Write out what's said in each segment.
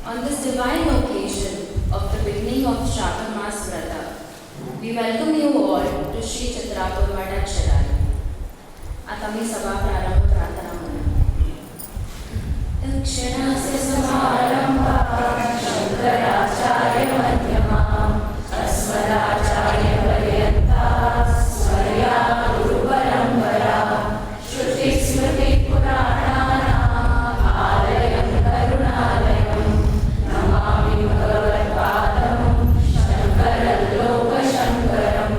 On this divine occasion of the beginning of Chaturmas Vrata, we welcome you all to Sri Chitrapur Madakshara. आता मी सभा प्रारंभ प्रार्थना म्हणून. दक्षिणास्य समारंभाः शंकराचार्य मध्यमाम् अस्मदाचार्य पर्यन्ताः स्मर्या गुरुपरम्परा श्रुतिस्मृति पुराणानाम् आलयं करुणालयं नमामि भगवत्पादं शङ्करं लोकशङ्करं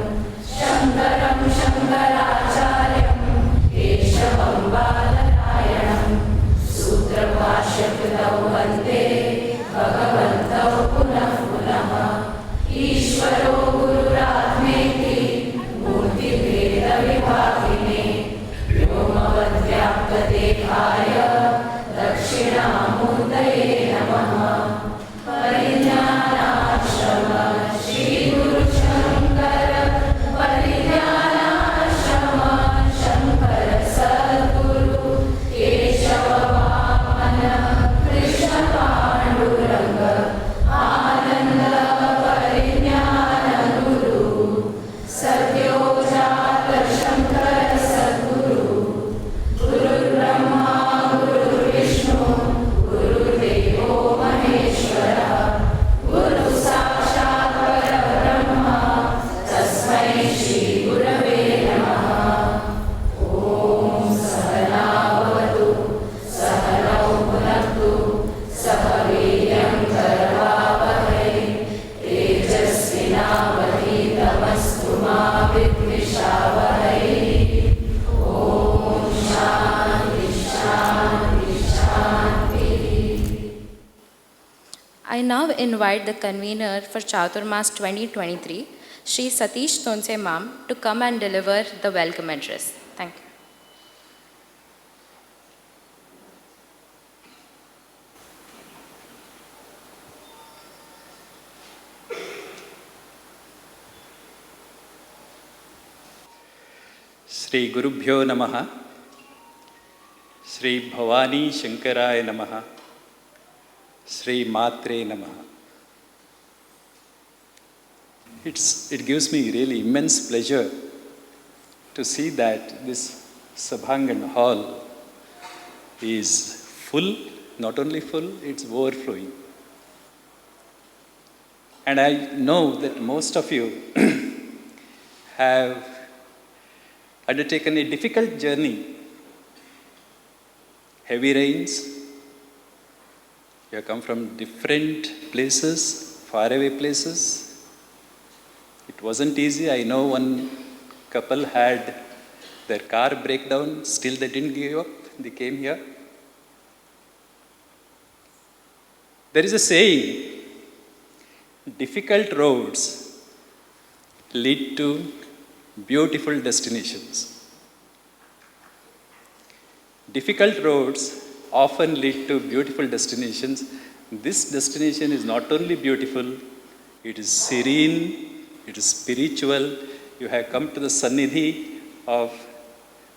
शङ्करं शङ्कराचार्यं केशवं बादरायणं सूत्रभाष्यकृतौ वन्दे भगवन्तौ पुनः पुनः ईश्वरो गुरुरात्मेति मूर्तिभेदविभागिने व्योमवद्व्याप्तदेहाय दक्षिणामूर्तये नमः परिज्ञानाश्रम श्रीगुरुशङ्कर परिज्ञानाश्रम शङ्कर सद्गुरु केशव वामन कृष्ण पाण्डुरङ्ग आनन्द परिज्ञान गुरु सद्योजात शङ्कर सद्गुरु गुरुर्ब्रह्मा गुरुर्विष्णु गुरुर्देवो महेश्वरः गुरु साक्षात् परब्रह्म तस्मै श्री गुरवे नमः. ॐ सहना भवतु सहनौ भुनक्तु सह वीर्यं करवावहै तेजस्विनावधीतमस्तु मा विद्विषावहै. ॐ शान्ति शान्ति शान्तिः. I now invite the convener for Chaturmas 2023, Shri Satish Tonse Ma'am, to come and deliver the welcome address. Thank you. Shri गुरुभ्यो नमः. श्री भवानी शंकराय नमः. श्री मात्रे नमः. It gives me really immense pleasure to see that this Sabhangan hall is full, not only full, it's overflowing. And I know that most of you have undertaken a difficult journey. Heavy rains. You have come from different places, faraway places. It wasn't easy. I know one couple had their car break down. Still they didn't give up. They came here. There is a saying, difficult roads lead to beautiful destinations. Difficult roads often lead to beautiful destinations. This destination is not only beautiful, it is serene, it is spiritual. You have come to the Sannidhi of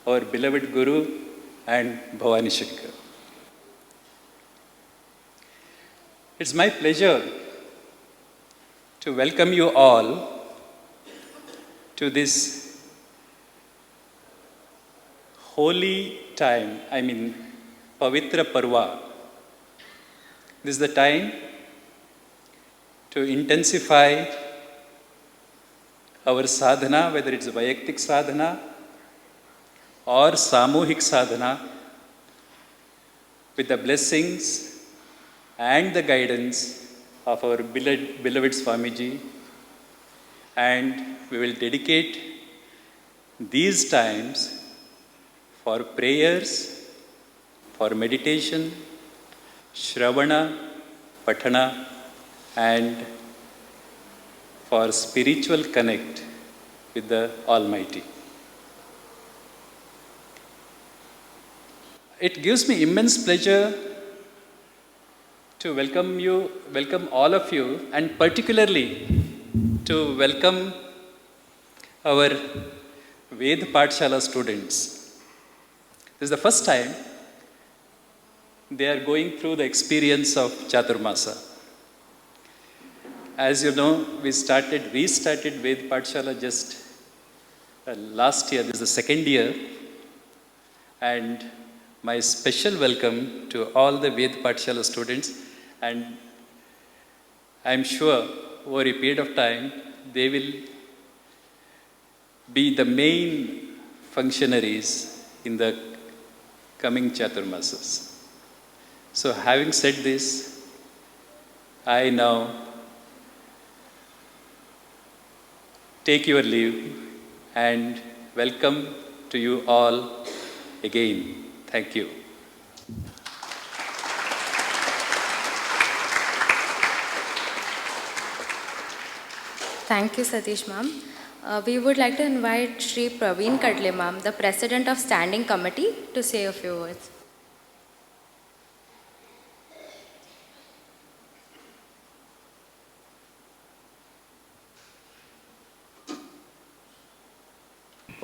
our beloved Guru and Bhavani Shankar. It's my pleasure to welcome you all to this holy time, Pavitra Parva. This is the time to intensify our sadhana, whether it's Vayaktik sadhana or Samuhik sadhana, with the blessings and the guidance of our beloved Swamiji. And we will dedicate these times for prayers, for meditation, Shravana, Patana, and for spiritual connect with the Almighty. It gives me immense pleasure to welcome all of you, and particularly to welcome our Ved Pathshala students. This is the first time they are going through the experience of Chaturmasa. As you know, we restarted Ved Pathshala just last year. This is the second year. And my special welcome to all the Ved Pathshala students. And I'm sure over a period of time, they will be the main functionaries in the coming Chaturmasas. So having said this, I now take your leave and welcome to you all again. Thank you. Thank you, Satish ma'am. We would like to invite Shri Praveen Kadle ma'am, the President of Standing Committee, to say a few words.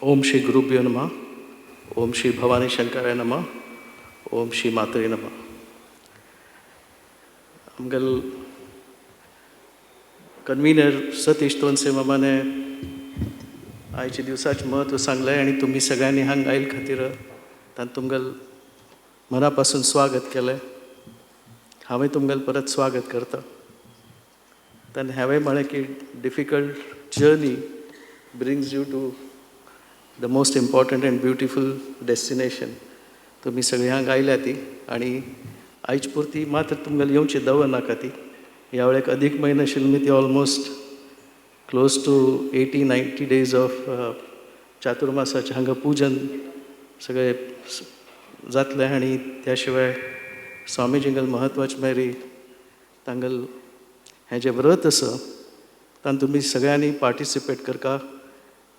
ओम श्री गुरुभ्यो नमः, ओम श्री भवानी शंकराय नमः, ओम श्री मात्रे नमः. आमगेल कन्व्हिनर सतीश तोनसे मामाने आयच्या दिवसाचें महत्व सांगलें आनी तुमी सगळ्यांनी हांगा आयले खातीर तांणे तुमगेल मनापासून स्वागत केलें. हांवें तुमगेल परत स्वागत करता. ताणें हांवें म्हळें की difficult journey brings you to the most important and beautiful destination. तुमी सगळीं हांगा आयल्या ती आनी आयज पुरती मात्र तुमगेल येवची दवरनाका ती. ह्या वेळेक अदीक म्हयनो आशिल्लो ती almost close to 80-90 days of चातुर्मासाचें हांगा पुजन सगळें जातलें आनी त्या शिवाय स्वामीजींगेल म्हत्वाचें मेरी तांगेल हें जें व्रत आसा तातूंत तुमी सगळ्यांनी पार्टिसिपेट करता.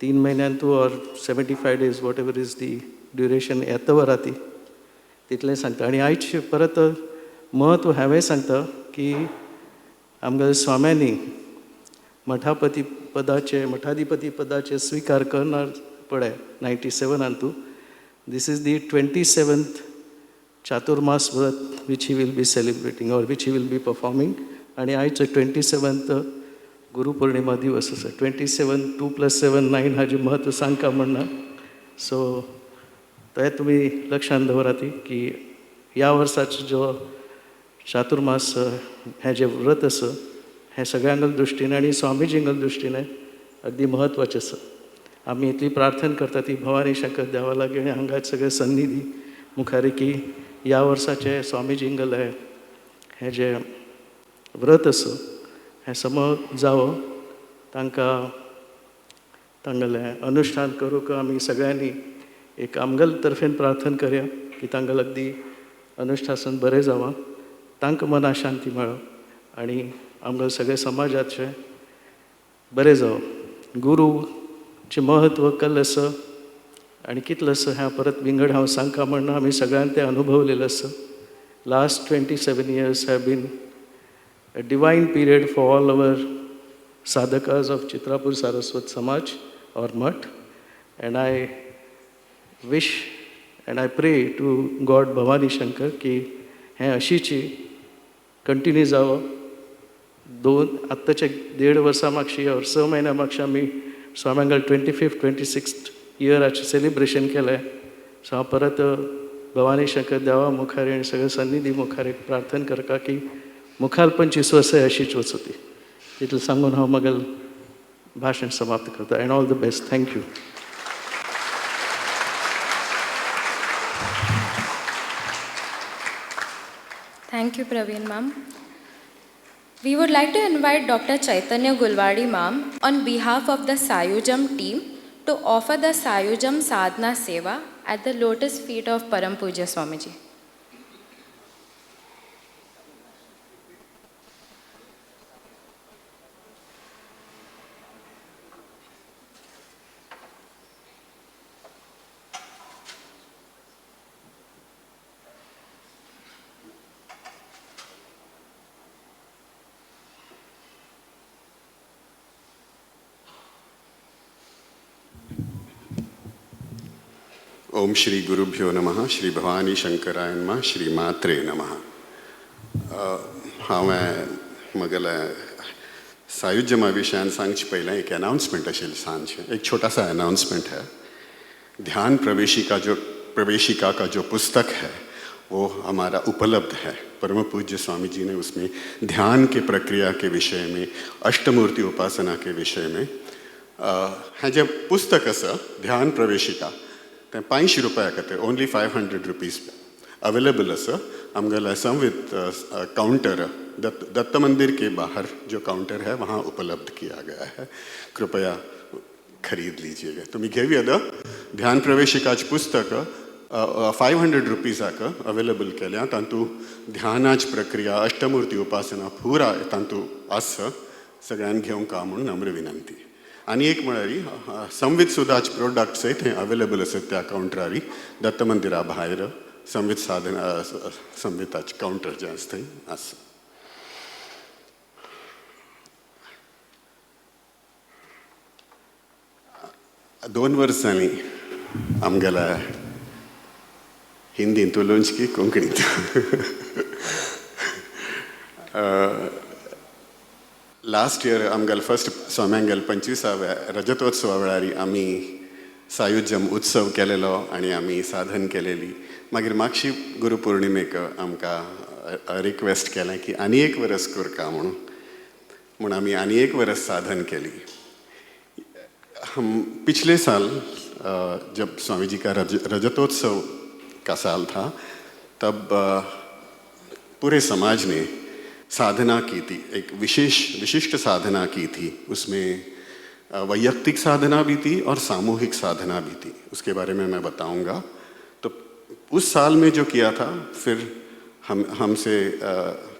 3 म्हयन्यांतू or 75 days whatever is the duration येता वरा ती तितलें सांगता. आनी आयज परत महत्व हांवें सांगता की आमगे स्वाम्यांनी मठाधिपती पदाचे स्वीकार करणार पळय 97 This is the 27th चातुर्मास व्रत which he will be celebrating or which he will be performing. आणि आयज 27th गुरु पौर्णिमा दिवस आसा. 27 2 + 7 9 हाजें महत्व सांगता म्हणना. सो तें तुमी लक्षांत दवरात की ह्या वर्साचो जो चातुर्मास हें जें व्रत आसा हें सगळ्यांगेल दृश्टीन आनी स्वामीजींगेल दृश्टीन अगदी म्हत्वाचें आसा. आमी इतली प्रार्थना करता ती भवानी शंकर देवा लागीं आनी हांगा सगळे सन्निधी मुखारी की ह्या वर्साचें स्वामीजींगेलें हें जें व्रत आसा हें समज जावो. तांकां तांगेलें अनुश्ठान करूंक आमी सगळ्यांनी एक आमगेल तर्फेन प्रार्थना करया की तांगेलें अगदी अनुश्ठासन बरें जावं, तांकां मना शांती मेळो आनी आमगे सगळे समाजाचें बरें जावं. गुरूचें महत्व कसलें आसा आनी कितलें आसा हें परत विंगड हांव सांगता म्हणना. आमी सगळ्यांनी तें अनुभवलेलें आसा. Last 27 years have been a divine period for all our sadhakas of Chitrapur Saraswat Samaj or Math. And I wish and I pray to God Bhavani Shankar की हें अशीची कंटिन्यू जावं. आत्ताचे 1.5 वर्सां मागशी और 6 म्हयन्यां मागशी आमी स्वाम्यांगेल 25th 26th इयराचें सेलिब्रेशन केलें. सो हांव परत भवानी शंकर देवा मुखारी आनी सगळे सन्निधी मुखारी प्रार्थना करता की मुखार 25 वर्सां अशीच वचूं ती. इतलें सांगून हांव म्हगेल भाशण समाप्त करता. And all the best. Thank you. Thank you, Praveen ma'am. We would like to invite Dr. Chaitanya Gulwadi ma'am on behalf of the Sayujam team to offer the Sayujam Sadhana Seva at the lotus feet of Param Pujya Swamiji. ओम श्री गुरुभ्यो नमः. श्री भवानी शंकराय नमः. श्री मात्रे नमः. हांवें म्हगेल्या सायुज्यमा विशयान सांगचे पहले एक announcement आशिल्ली सांजचे. एक छोटा सा अनाउंसमेंट है. ध्यान प्रवेशिका का जो पुस्तक है वो हमारा उपलब्ध है. परम पूज्य स्वामी जी ने उसमें ध्यान के प्रक्रिया के विषय में, अष्टमूर्ति उपासना के विषय में हें जें पुस्तक आसा ध्यान प्रवेशिका तें 500 रुपया खातीर ओनली 500 रुपीज अवेलेबल आसा. आमगेल्या संवित काउंटर दत्त मंदिर के बाहर जो काउंटर है वहाँ उपलब्ध किया गया है. कृपया खरीद लीजिएगा. तुम्ही घेव येदा. ध्यान प्रवेशिकाच पुस्तक 500 रुपीजाक अवेलेबल केल्या. तातूं ध्यानाच प्रक्रिया, अष्टमूर्ती उपासना पुरा तातूं आसा. सगळ्यांक घेवंक म्हणून नम्र विनंती. आनी एक म्हळ्यार संवित सुद्दाच प्रोडक्ट्स थंय अवेलेबल आसात त्या काउंटरार. दत्त मंदिरा भायर संवित साधना संविताचें काउंटर जें आसा थंय आसा. दोन वर्सांनी आमगेल्या हिंदींत उलोवंच की कोंकणींत. लास्ट इयर आमगेलो फर्स्ट स्वाम्यांगेल 25व्या रजतोत्सवा वेळार आमी सायुज्यम उत्सव केलेलो आनी आमी साधन केलेली. मागीर मागशी गुरुपौर्णिमेक आमकां रिक्वेस्ट केलें की आनी एक वरस करता म्हणून आमी आनी एक वरस साधन केली. हम पिछले साल जब स्वामी जी का रजतोत्सव का साल था तब पूरे समाज ने साधना की थी. एक विशिष्ट साधना की थी. उसमें वैयक्तिक साधना भी थी और सामूहिक साधना भी थी. उसके बारे में मैं बताऊंगा. तो उस साल में जो किया था फिर हमसे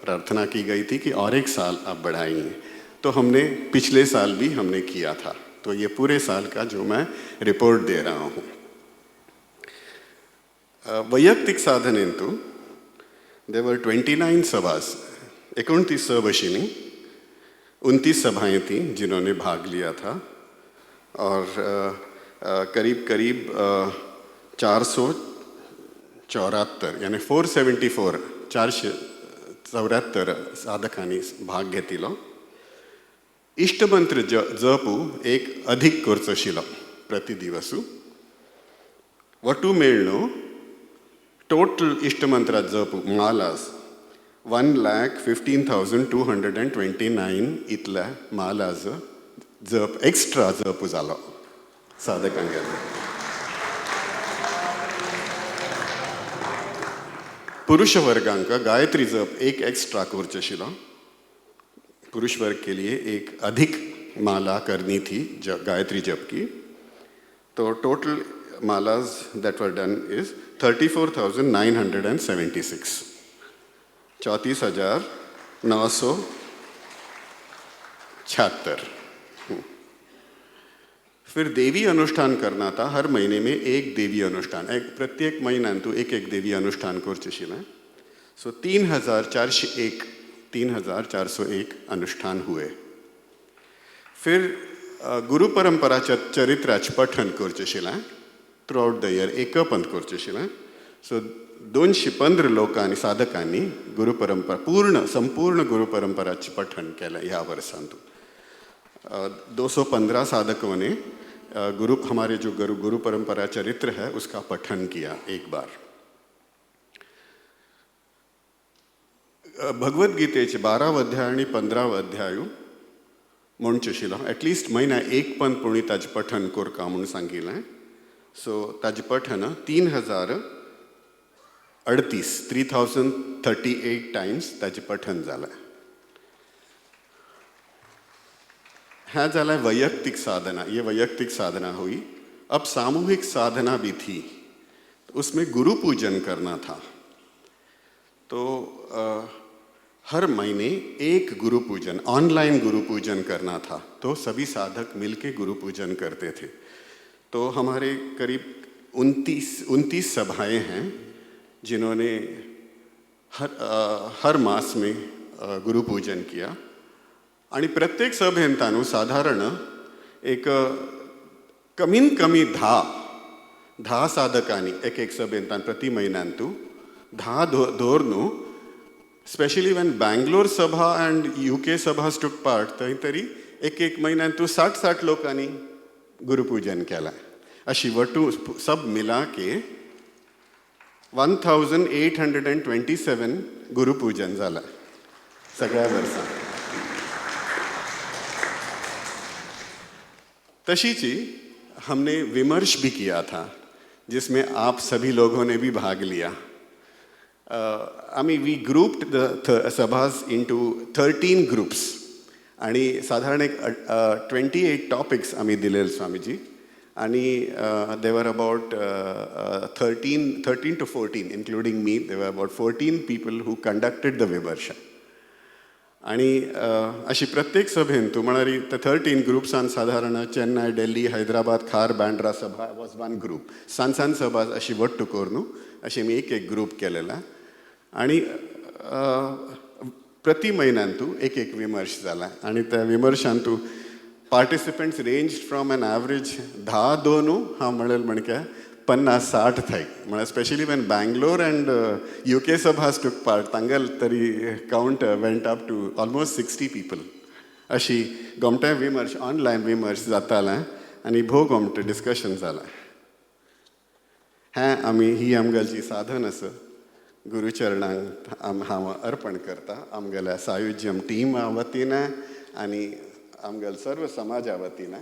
प्रार्थना की गई थी कि और एक साल आप बढ़ाएंगे. तो हमने पिछले साल भी हमने किया था. तो ये पूरे साल का जो मैं रिपोर्ट दे रहा हूँ. वैयक्तिक साधनेंतू देयर वर 29 सभास 29 बशीनी 29 सभाएं थी जिन्होंने भाग लिया था. और करीब 474 यानी 474 साधकांनी भाग घेतिलो. इष्टमंत्र जपू एक अधिक करचो आशिल्लो प्रति दिवसू. वटू मेळ्ळो टोटल इष्टमंत्रात जप मालास 1,15,229 इतल्या मालाज जप एक्स्ट्रा जप जालो साधकांगेलो. पुरुष वर्गांक गायत्री जप एक एक्स्ट्रा करचो आशिल्लो. पुरुष वर्ग के लिए एक अधिक माला करनी थी गायत्री जप की. तो total malas that were done is 34,976. 34,976. फिर देवी अनुष्ठान करना था. हर महीने में एक देवी अनुष्ठान, प्रत्येक महीन्यान तू एक देवी अनुष्ठान करचें आशिल्लें. सो 3,401 अनुष्ठान हुए. फिर गुरु परंपरा चरित्राचें पठन करचें आशिल्लें थ्रू आउट द इयर. एक पंथ करचें आशिल्लें. सो 215 लोकांनी साधकांनी संपूर्ण गुरु परंपराचें पठन केलें ह्या वर्सांत. 215 साधकों ने हमारे जो गुरु परंपरा चरित्र है उसका पठन किया एक बार. भगवद गीतेचे 12 अध्याय आणि 15 अध्याय म्हणचे आशिल्लो. एटलिस्ट म्हयन्या एक पंथ पुणी ताजें पठन करता म्हणून सांगिल्लें. सो ताजें पठन 3,038 टायम्स ताजें पठन जालें. हाँ जाला वैयक्तिक साधना. ये वैयक्तिक साधना हुई. अब सामूहिक साधना भी थी. उसमें गुरु पूजन करना था. तो हर महीने एक गुरु पूजन, ऑनलाइन गुरु पूजन करना था. तो सभी साधक मिलके गुरु पूजन करते थे. तो हमारे करीब 29 सभाएं हैं जिन्होंने हर मास में गुरु पूजन किया. आणि प्रत्येक सभेंतानू साधारण एक कमीत कमी 10 10 साधकांनी एक सभेंतान प्रति म्हयन्यान तूं 10 दवर न्हू स्पेशली वेन बैंगलोर सभा एंड UK सभाज टूक पार्ट थंय तरी एक म्हयन्यान तूं 60 लोकांनी गुरुपूजन केलां अशी वटू सब मिला के 1827 गुरुपूजन जाला सगळ्या वर्सां तशीच ही हमने विमर्श भी किया था जिसमें आप सभी लोगों ने भी भाग लिया we grouped the sabhas into 13 groups आणि साधारण एक 28 टॉपिक्स आम्ही दिलेले स्वामीजी आणि they were about 13 to 14 including me there were about 14 people who conducted the विमर्श आणि अशी प्रत्येक सभेन तूं म्हणारी ते 13 ग्रुप्सान साधारण चेन्नई दिल्ली हैदराबाद खार बांद्रा सभा वॉज वन ग्रुप सान सभा अशी वट्टू करून अशी मी एक ग्रुप केलेला आणि प्रति म्हयन्यान तूं एक विमर्श जाला आणि त्या विमर्शान तूं participants range from an average 10 न्हू हांव म्हणलें म्हणके 50-60 थंय म्हळ्यार specially when Bangalore and UK सभाज टूक पार्ट तांगेल तरी count went up to almost 60 people अशी गोमटे विमर्श ऑनलायन विमर्श जातालें आनी भोव गोमटे डिस्कशन जालें हें ही आमगेलची साधन आसा गुरुचरणांक हांव अर्पण करता आमगेल्या सायुज्यम टीमा वतीन आनी आमगेल सर्व समाजा वतीन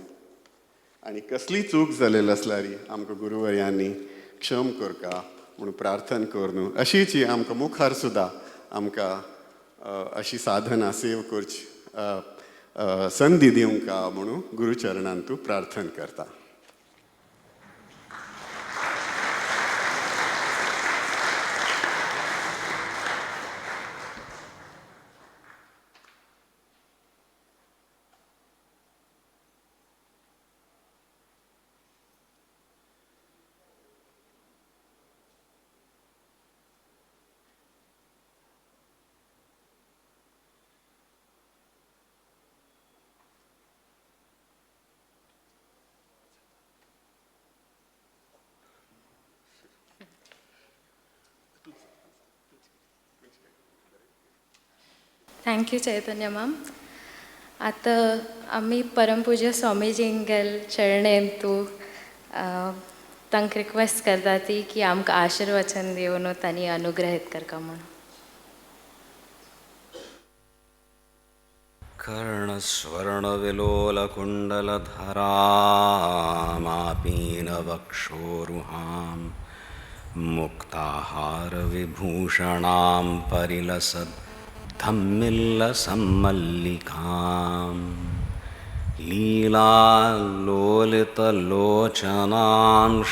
आनी कसली चूक जालेली आसल्यार आमकां गुरुवर्यांनी क्षम करता म्हणून प्रार्थना करून अशीच ही आमकां मुखार सुद्दां आमकां अशी साधना सेव करची संदी दिवंक म्हणून गुरुचरणांत तूं प्रार्थना करता थँक्यू चैतन्य मॅम आता आम्ही परमपूज्य स्वामीजींगेल चरणेन तूं तांकां रिक्वेस्ट करता ती की आमकां आशीर्वचन दिवन तांणी अनुग्रहीत करता म्हणून कर्णस्वर्णविलोलकुण्डलधरामापीनवक्षोरुहां मुक्ताहारविभूषणां परिलसत् धम्मिल्लसम्मल्लिकां लीलालोलितलोचनां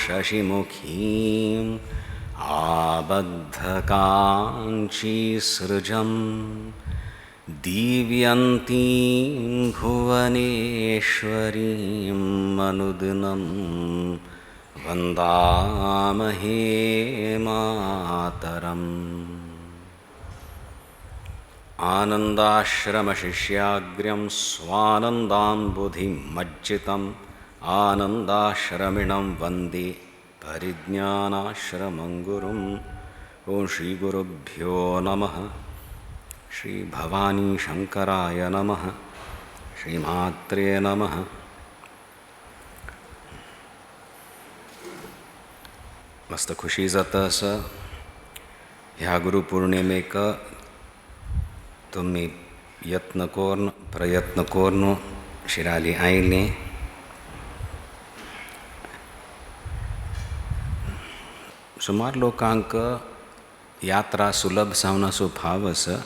शशिमुखीम् आबद्धकाञ्चीसृजं दीव्यन्तीं भुवनेश्वरीं अनुदिनं वन्दामहे मातरम् आनन्दाश्रमशिष्याग्र्यं स्वानन्दाम्बुधिमज्जितम् आनन्दाश्रमिणं वन्दे परिज्ञानाश्रमं गुरुं ॐ श्रीगुरुभ्यो नमः श्रीभवानी शंकराय नमः श्रीमात्रे नमः मस्त खुशी जाता आसा ह्या गुरुपौर्णिमेक तुम्ही प्रयत्न करून शिराली आयली सुमार लोकांक यात्रा सुलभ जावन असो भाव आसा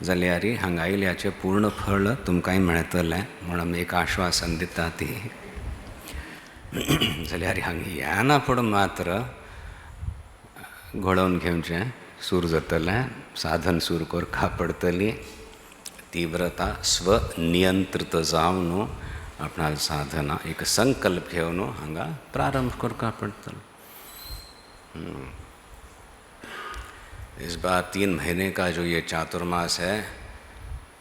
जाल्यार हांगा आयल्याचें पूर्ण फळ तुमकांय मेळटलें म्हणून एक आश्वासन दिता ती जाल्यार हांगा येना पूण मात्र घडोवन घेवचें सूर जातलें साधन सूर करपा पडटली तीव्रता स्वनियंत्रित जावन आपणाल साधना एक संकल्प घेवन हांगा प्रारंभ करपा पडटलो। इस बार 3 महीने का जो ये चातुर्मास है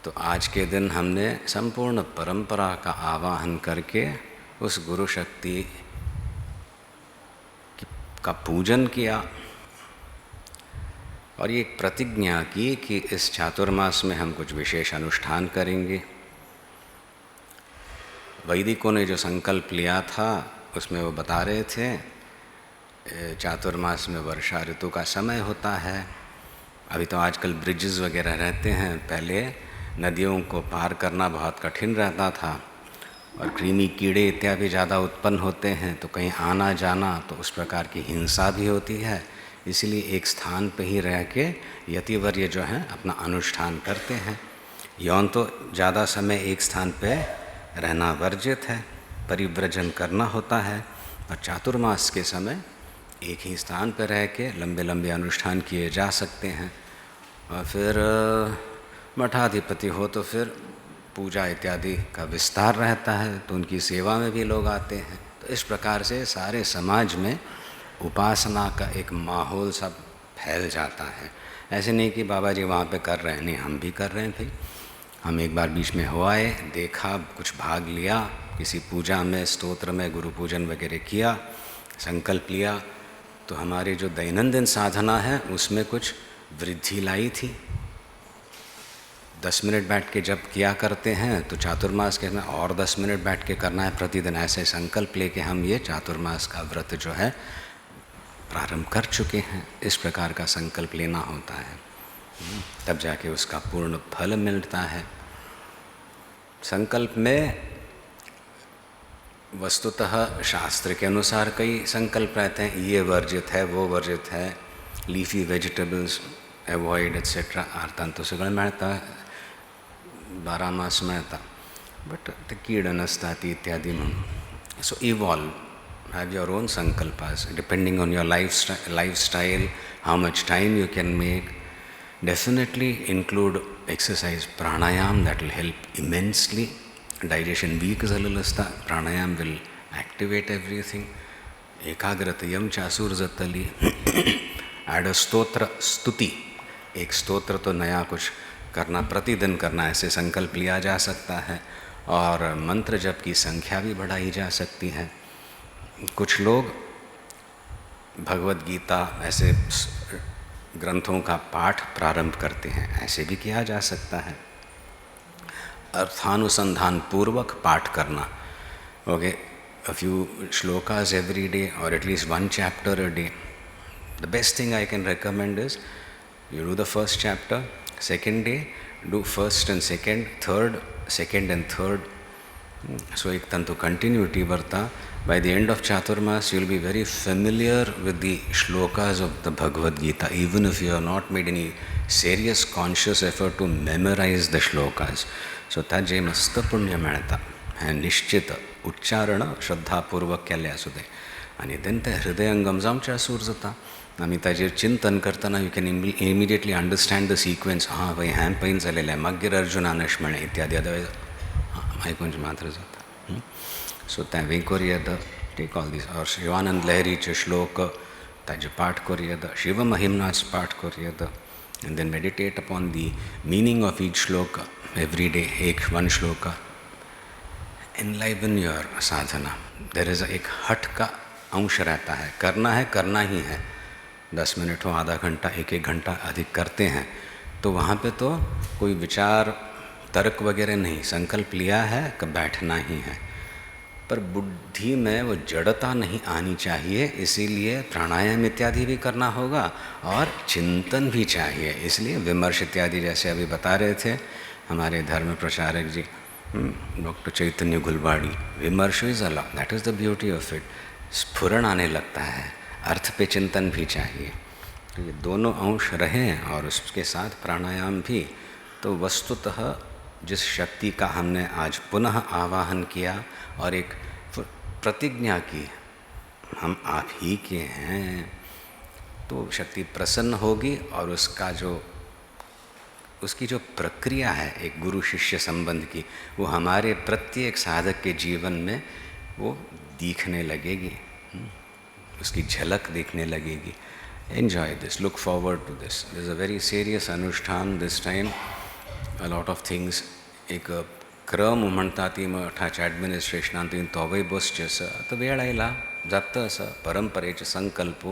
तो आज के दिन हमने संपूर्ण परंपरा का आवाहन करके उस गुरु शक्ति की का पूजन किया और ये एक प्रतिज्ञा की कि इस चातुर्मास में हम कुछ विशेष अनुष्ठान करेंगे। वैदिकों ने जो संकल्प लिया था उसमें वो बता रहे थे चातुर्मास में वर्षा ऋतु का समय होता है। अभी तो आजकल ब्रिजेस वगैरह रहते हैं, पहले नदियों को पार करना बहुत कठिन रहता था और कृमि कीड़े इत्यादि ज़्यादा उत्पन्न होते हैं, तो कहीं आना जाना तो उस प्रकार की हिंसा भी होती है। इसीलिए एक स्थान पे ही रह के यतिवर्य जो हैं अपना अनुष्ठान करते हैं। यौन तो ज़्यादा समय एक स्थान पे रहना वर्जित है, परिव्रजन करना होता है, और चातुर्मास के समय एक ही स्थान पर रह के लंबे लंबे अनुष्ठान किए जा सकते हैं। और फिर मठाधिपति हो तो फिर पूजा इत्यादि का विस्तार रहता है, तो उनकी सेवा में भी लोग आते हैं। तो इस प्रकार से सारे समाज में उपासना का एक माहौल सब फैल जाता है। ऐसे नहीं कि बाबा जी वहाँ पे कर रहे हैं, नहीं, हम भी कर रहे हैं भाई। हम एक बार बीच में हो आए, देखा, कुछ भाग लिया, किसी पूजा में, स्तोत्र में, गुरु पूजन वगैरह किया, संकल्प लिया, तो हमारी जो दैनंदिन साधना है उसमें कुछ वृद्धि लाई थी। 10 मिनट बैठ के जब किया करते हैं तो चातुर्मास के में और 10 मिनट बैठ के करना है प्रतिदिन। ऐसे संकल्प लेके हम ये चातुर्मास का व्रत जो है प्रारंभ कर चुके हैं। इस प्रकार का संकल्प लेना होता है, तब जाके उसका पूर्ण फल मिलता है। संकल्प में वस्तुतः शास्त्र के अनुसार कई संकल्प रहते हैं, ये वर्जित है, वो वर्जित है, लीफी वेजिटेबल्स अवॉइड एट्सेट्रा आर्तांतुसुगळ मिळता, 12 मास मिळता, बट ते कीड नसतात इत्यादी म्हणून. सो evolve, have your own sankalpas depending on your lifestyle, how much time you can make. Definitely include exercise, pranayam, that will help immensely. Digestion weak झालेलं असतं, pranayam will activate everything. एकाग्रतयम चासुर जतली. Add a स्तोत्र, स्तुति, एक स्तोत्र तो नया कुछ करना, प्रतिदिन करना, ऐसे संकल्प लिया जा सकता है। और मंत्र जप की संख्या भी बढ़ाई जा सकती है। कुछ लोग भगवद गीता ऐसे ग्रंथों का पाठ प्रारंभ करते हैं, ऐसे भी किया जा सकता है। अर्थानुसंधान पूर्वक पाठ करना, okay, a few shlokas every day or at least one chapter a day. The best thing I can recommend is you do the first chapter, second day do first and second, third, second and third. So ek tantu continuity varta. By the end of Chaturmas, you will be very familiar with the shlokas of the Bhagavad Gita, even if you have not made any serious conscious effort to memorize the shlokas. So ताजे मस्त पुण्य मिळता है, निश्चित उच्चारण श्रद्धापूर्वक केले असू दे, आणि देन ते हृदयंगम जाऊन चासूर जाता. आम्ही ताजेर चिंतन करताना you can immediately understand the sequence. हां भाई हॅम पैन झालेलं आहे, मागीर अर्जुनानश म्हणे इत्यादी आयकून मात्र जाता. सो तें करूं टेक ऑल दीस. और शिवानंद लहरीचे श्लोक ताजे पाठ करूं, शिव महिमनाच पाठ करूं, and then meditate upon the meaning of each shloka every day. one shloka enliven your sadhana. There is एक हट का अंश रहता है, करना ही है. 10 मिनट हो, आधा घंटा, एक घंटा अधिक करते हैं तो वहाँ पे तो कोई विचार तर्क वगैरह नहीं, संकल्प लिया है कि बैठना ही है. पर बुद्धि में वो जड़ता नहीं आनी चाहिए, इसीलिए प्राणायाम इत्यादि भी करना होगा और चिंतन भी चाहिए. इसलिए विमर्श इत्यादि जैसे अभी बता रहे थे हमारे धर्म प्रचारक जी doctor Chaitanya Gulbadi, vimarsh is allowed, that is the beauty of it. स्फुरण आने लगता है, अर्थ पे चिंतन भी चाहिए. तो ये दोनों अंश रहें और उसके साथ प्राणायाम भी. तो वस्तुतः जिस शक्ति का हमने आज पुनः आवाहन किया और एक प्रतिज्ञा की, हम आप ही के हैं, तो शक्ति प्रसन्न होगी और उसकी जो प्रक्रिया है एक गुरु शिष्य संबंध की, वो हमारे प्रत्येक साधक के जीवन में वो दिखने लगेगी, उसकी झलक दिखने लगेगी. Enjoy this, look forward to this. This is a very serious anushthan this time. A lot of things. एक क्रम म्हणटा ती मठाच्या ॲडमिनिस्ट्रेशनान तुवें तोवय बसचें आतां वेळ आयला जाता असं परंपरेचे संकल्प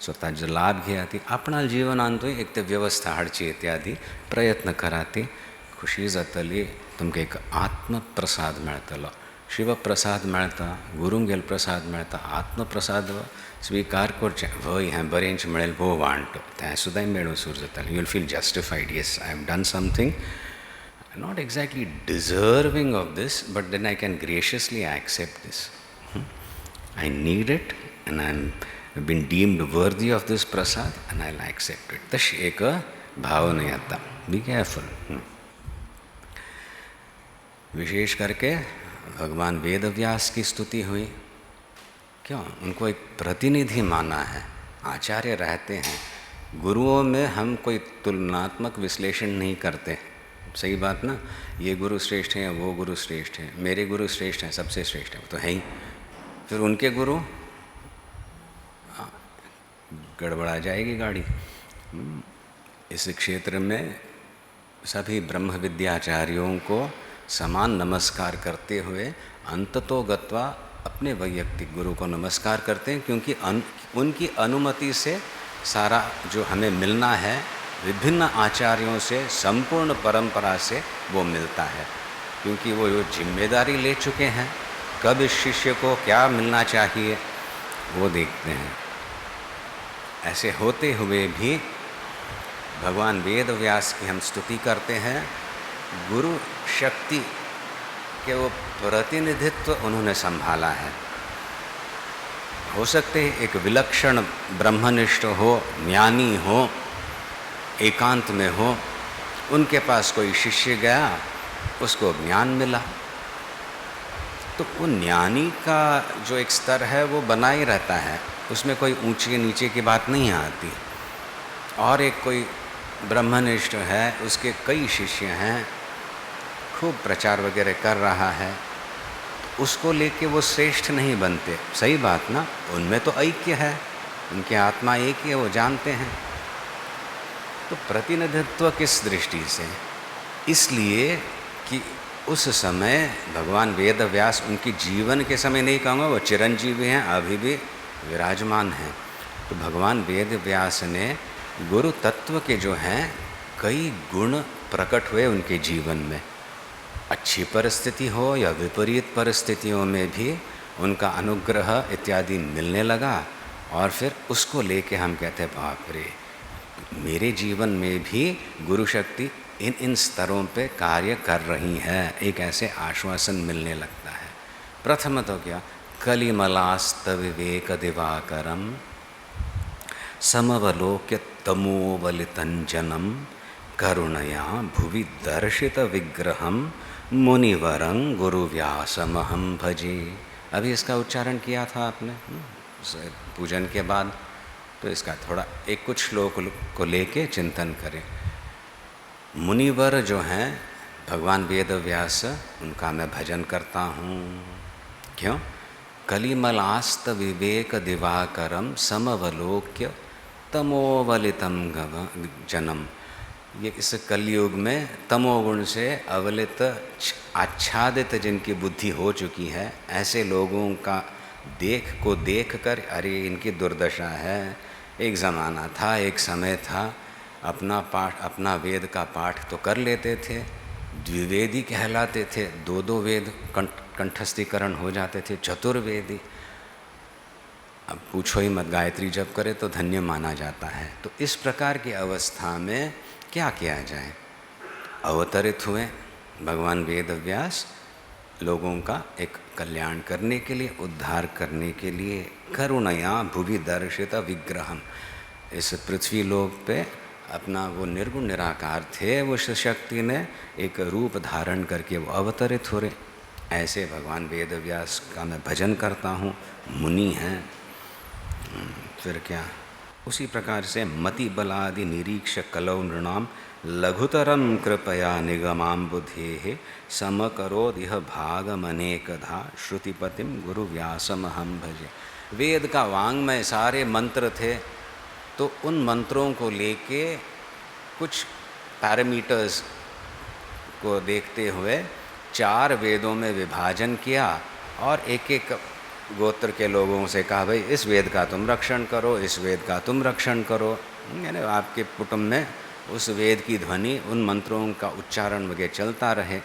स्वताचो लाभ घेयात आपणा जिवनांतूय एक ते व्यवस्था हाडची इत्यादी प्रयत्न करात खुशी जातली तुमकां एक आत्मप्रसाद मेळटलो शिवप्रसाद मेळटा गुरूंगेलो प्रसाद मेळटा आत्मप्रसाद स्विकार करचें हय हें बरेंच मेळ्ळें भोव वांट तें सुद्दां मेळूं सुरू जातालें you will feel जस्टिफायड yes I have done something not exactly deserving of this, but then I can graciously accept this. I need it and I've been deemed worthy of this prasad and I'll accept it. तशी एक भावना आता. Be careful. विशेष करके भगवान वेद व्यास की स्तुति हुई क्यों उनको एक प्रतिनिधि माना है आचार्य रहते हैं गुरुओं में हम कोई तुलनात्मक विश्लेषण नहीं करते सही बात ना ये गुरु श्रेष्ठ हैं वो गुरु श्रेष्ठ हैं मेरे गुरु श्रेष्ठ हैं सबसे श्रेष्ठ हैं तो है ही फिर उनके गुरु गड़बड़ा जाएगी गाड़ी इस क्षेत्र में सभी ब्रह्म विद्याचार्यों को समान नमस्कार करते हुए अंततो गत्वा अपने वैयक्तिक गुरु को नमस्कार करते हैं क्योंकि उनकी अनुमति से सारा जो हमें मिलना है विभिन्न आचार्यों से संपूर्ण परंपरा से वो मिलता है क्योंकि वो जिम्मेदारी ले चुके हैं कब इस शिष्य को क्या मिलना चाहिए वो देखते हैं ऐसे होते हुए भी भगवान वेद व्यास की हम स्तुति करते हैं गुरु शक्ति के वो प्रतिनिधित्व उन्होंने संभाला है हो सकते हैं एक विलक्षण ब्रह्मनिष्ठ हो ज्ञानी हो एकांत में हो उनके पास कोई शिष्य गया उसको ज्ञान मिला तो वो ज्ञानी का जो एक स्तर है वो बना ही रहता है उसमें कोई ऊंचे नीचे की बात नहीं आती और एक कोई ब्रह्मनिष्ठ है उसके कई शिष्य हैं खूब प्रचार वगैरह कर रहा है उसको लेके वो श्रेष्ठ नहीं बनते सही बात ना उनमें तो ऐक्य है उनकी आत्मा एक ही है वो जानते हैं तो प्रतिनिधित्व किस दृष्टि से इसलिए कि उस समय भगवान वेद व्यास उनकी जीवन के समय नहीं कहूँगा वो चिरंजीवी हैं अभी भी विराजमान हैं तो भगवान वेद व्यास ने गुरु तत्व के जो हैं कई गुण प्रकट हुए उनके जीवन में अच्छी परिस्थिति हो या विपरीत परिस्थितियों में भी उनका अनुग्रह इत्यादि मिलने लगा और फिर उसको लेके हम कहते हैं बाप रे मेरे जीवन में भी गुरु शक्ति इन इन स्तरों पे कार्य कर रही है एक ऐसे आश्वासन मिलने लगता है प्रथम तो क्या कलिमलास्तविवेक दिवाकरम समवलोक्य तमोवलितंजनम करुणया भुवि दर्शित विग्रहम मुनिवरं गुरुव्यासमहं भजे अभी इसका उच्चारण किया था आपने पूजन के बाद तो इसका थोड़ा एक कुछ श्लोक को लेके चिंतन करें मुनिवर जो हैं भगवान वेद व्यास उनका मैं भजन करता हूँ क्यों कलिमलास्त विवेक दिवाकरम समवलोक्य तमोवलितम जनम ये इस कलयुग में तमोगुण से अवलित आच्छादित जिनकी बुद्धि हो चुकी है ऐसे लोगों का देख कर अरे इनकी दुर्दशा है एक ज़माना था एक समय था अपना वेद का पाठ तो कर लेते थे द्विवेदी कहलाते थे दो वेद कंठस्थीकरण हो जाते थे चतुर्वेदी अब पूछो ही मत गायत्री जप करे तो धन्य माना जाता है तो इस प्रकार की अवस्था में क्या किया जाए अवतरित हुए भगवान वेद व्यास लोगों का एक कल्याण करने के लिए उद्धार करने के लिए करुणया भुवि दर्शित विग्रहम इस पृथ्वी लोक पे अपना वो निर्गुण निराकार थे उस शक्ति ने एक रूप धारण करके वो अवतरित हो रहे ऐसे भगवान वेद व्यास का मैं भजन करता हूँ मुनि हैं फिर क्या उसी प्रकार से मति बलादि निरीक्ष कलौ नृणाम लघुतरम कृपया निगमाम बुद्धे समकरोद यह भागमनेकधा श्रुतिपतिम गुरु व्यासम हम भजे वेद का वांग्मय सारे मंत्र थे तो उन मंत्रों को लेके कुछ पैरामीटर्स को देखते हुए 4 वेदों में विभाजन किया और एक एक गोत्र के लोगों से कहा भाई इस वेद का तुम रक्षण करो, इस वेद का तुम रक्षण करो, यानी आपके कुटुंब में उस वेद की ध्वनि, उन मंत्रों का उच्चारण वगैरह चलता रहे।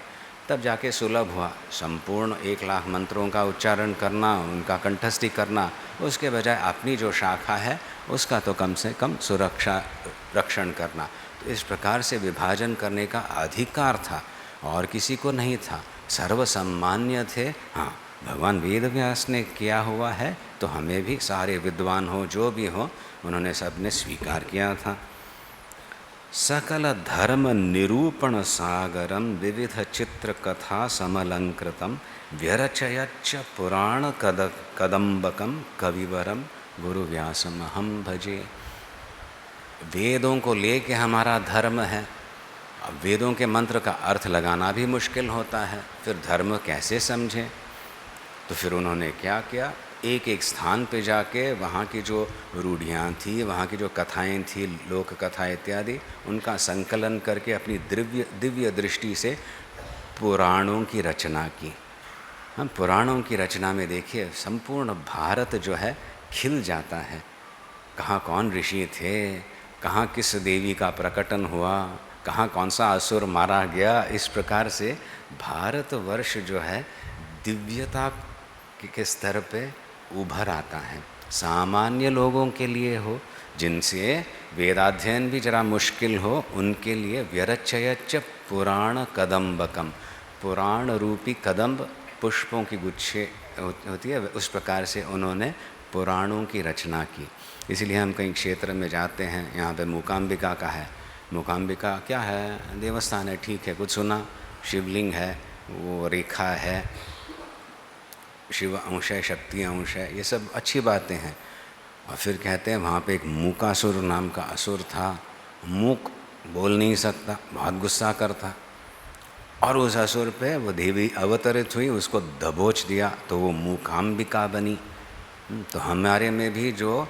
तब जाके सुलभ हुआ। संपूर्ण 1 लाख मंत्रों का उच्चारण करना, उनका कंठस्थी करना, उसके बजाय अपनी जो शाखा है उसका तो कम से कम सुरक्षा रक्षण करना। तो इस प्रकार से विभाजन करने का अधिकार था और किसी को नहीं था, सर्वसम्मान्य थे। हाँ, भगवान वेद व्यास ने किया हुआ है तो हमें भी, सारे विद्वान हो जो भी हो, उन्होंने सबने स्वीकार किया था। सकल धर्म निरूपण सागरम विविध चित्र कथा समलंकृतम व्यरचयच्च पुराण कदम्बकम कविवरम गुरु व्यासम हम भजे। वेदों को लेके हमारा धर्म है। अब वेदों के मंत्र का अर्थ लगाना भी मुश्किल होता है, फिर धर्म कैसे समझें? तो फिर उन्होंने क्या किया, एक एक स्थान पे जाके वहाँ की जो रूढ़ियाँ थी, वहाँ की जो कथाएं थी, लोक कथा इत्यादि, उनका संकलन करके अपनी दिव्य दृष्टि से पुराणों की रचना की। हम पुराणों की रचना में देखिए संपूर्ण भारत जो है खिल जाता है। कहाँ कौन ऋषि थे, कहाँ किस देवी का प्रकटन हुआ, कहाँ कौन सा असुर मारा गया। इस प्रकार से भारतवर्ष जो है दिव्यता के स्तर पे उभर आता है। सामान्य लोगों के लिए हो, जिनसे वेदाध्ययन भी जरा मुश्किल हो, उनके लिए व्यरचयच्च पुराण कदम्बकम, पुराण रूपी कदम्ब पुष्पों की गुच्छे होती है, उस प्रकार से उन्होंने पुराणों की रचना की। इसलिए हम कहीं क्षेत्र में जाते हैं, यहाँ पे मूकाम्बिका का है। मूकाम्बिका क्या है? देवस्थान है, ठीक है, कुछ सुना, शिवलिंग है, वो रेखा है, शिव अंश है, शक्ति अंश है, ये सब अच्छी बातें हैं। और फिर कहते हैं वहाँ पे एक मूकासुर नाम का असुर था, मूक बोल नहीं सकता, बहुत गुस्सा करता, और उस असुर पे वो देवी अवतरित हुई, उसको दबोच दिया तो वो मूकाम्बिका बनी। तो हमारे में भी जो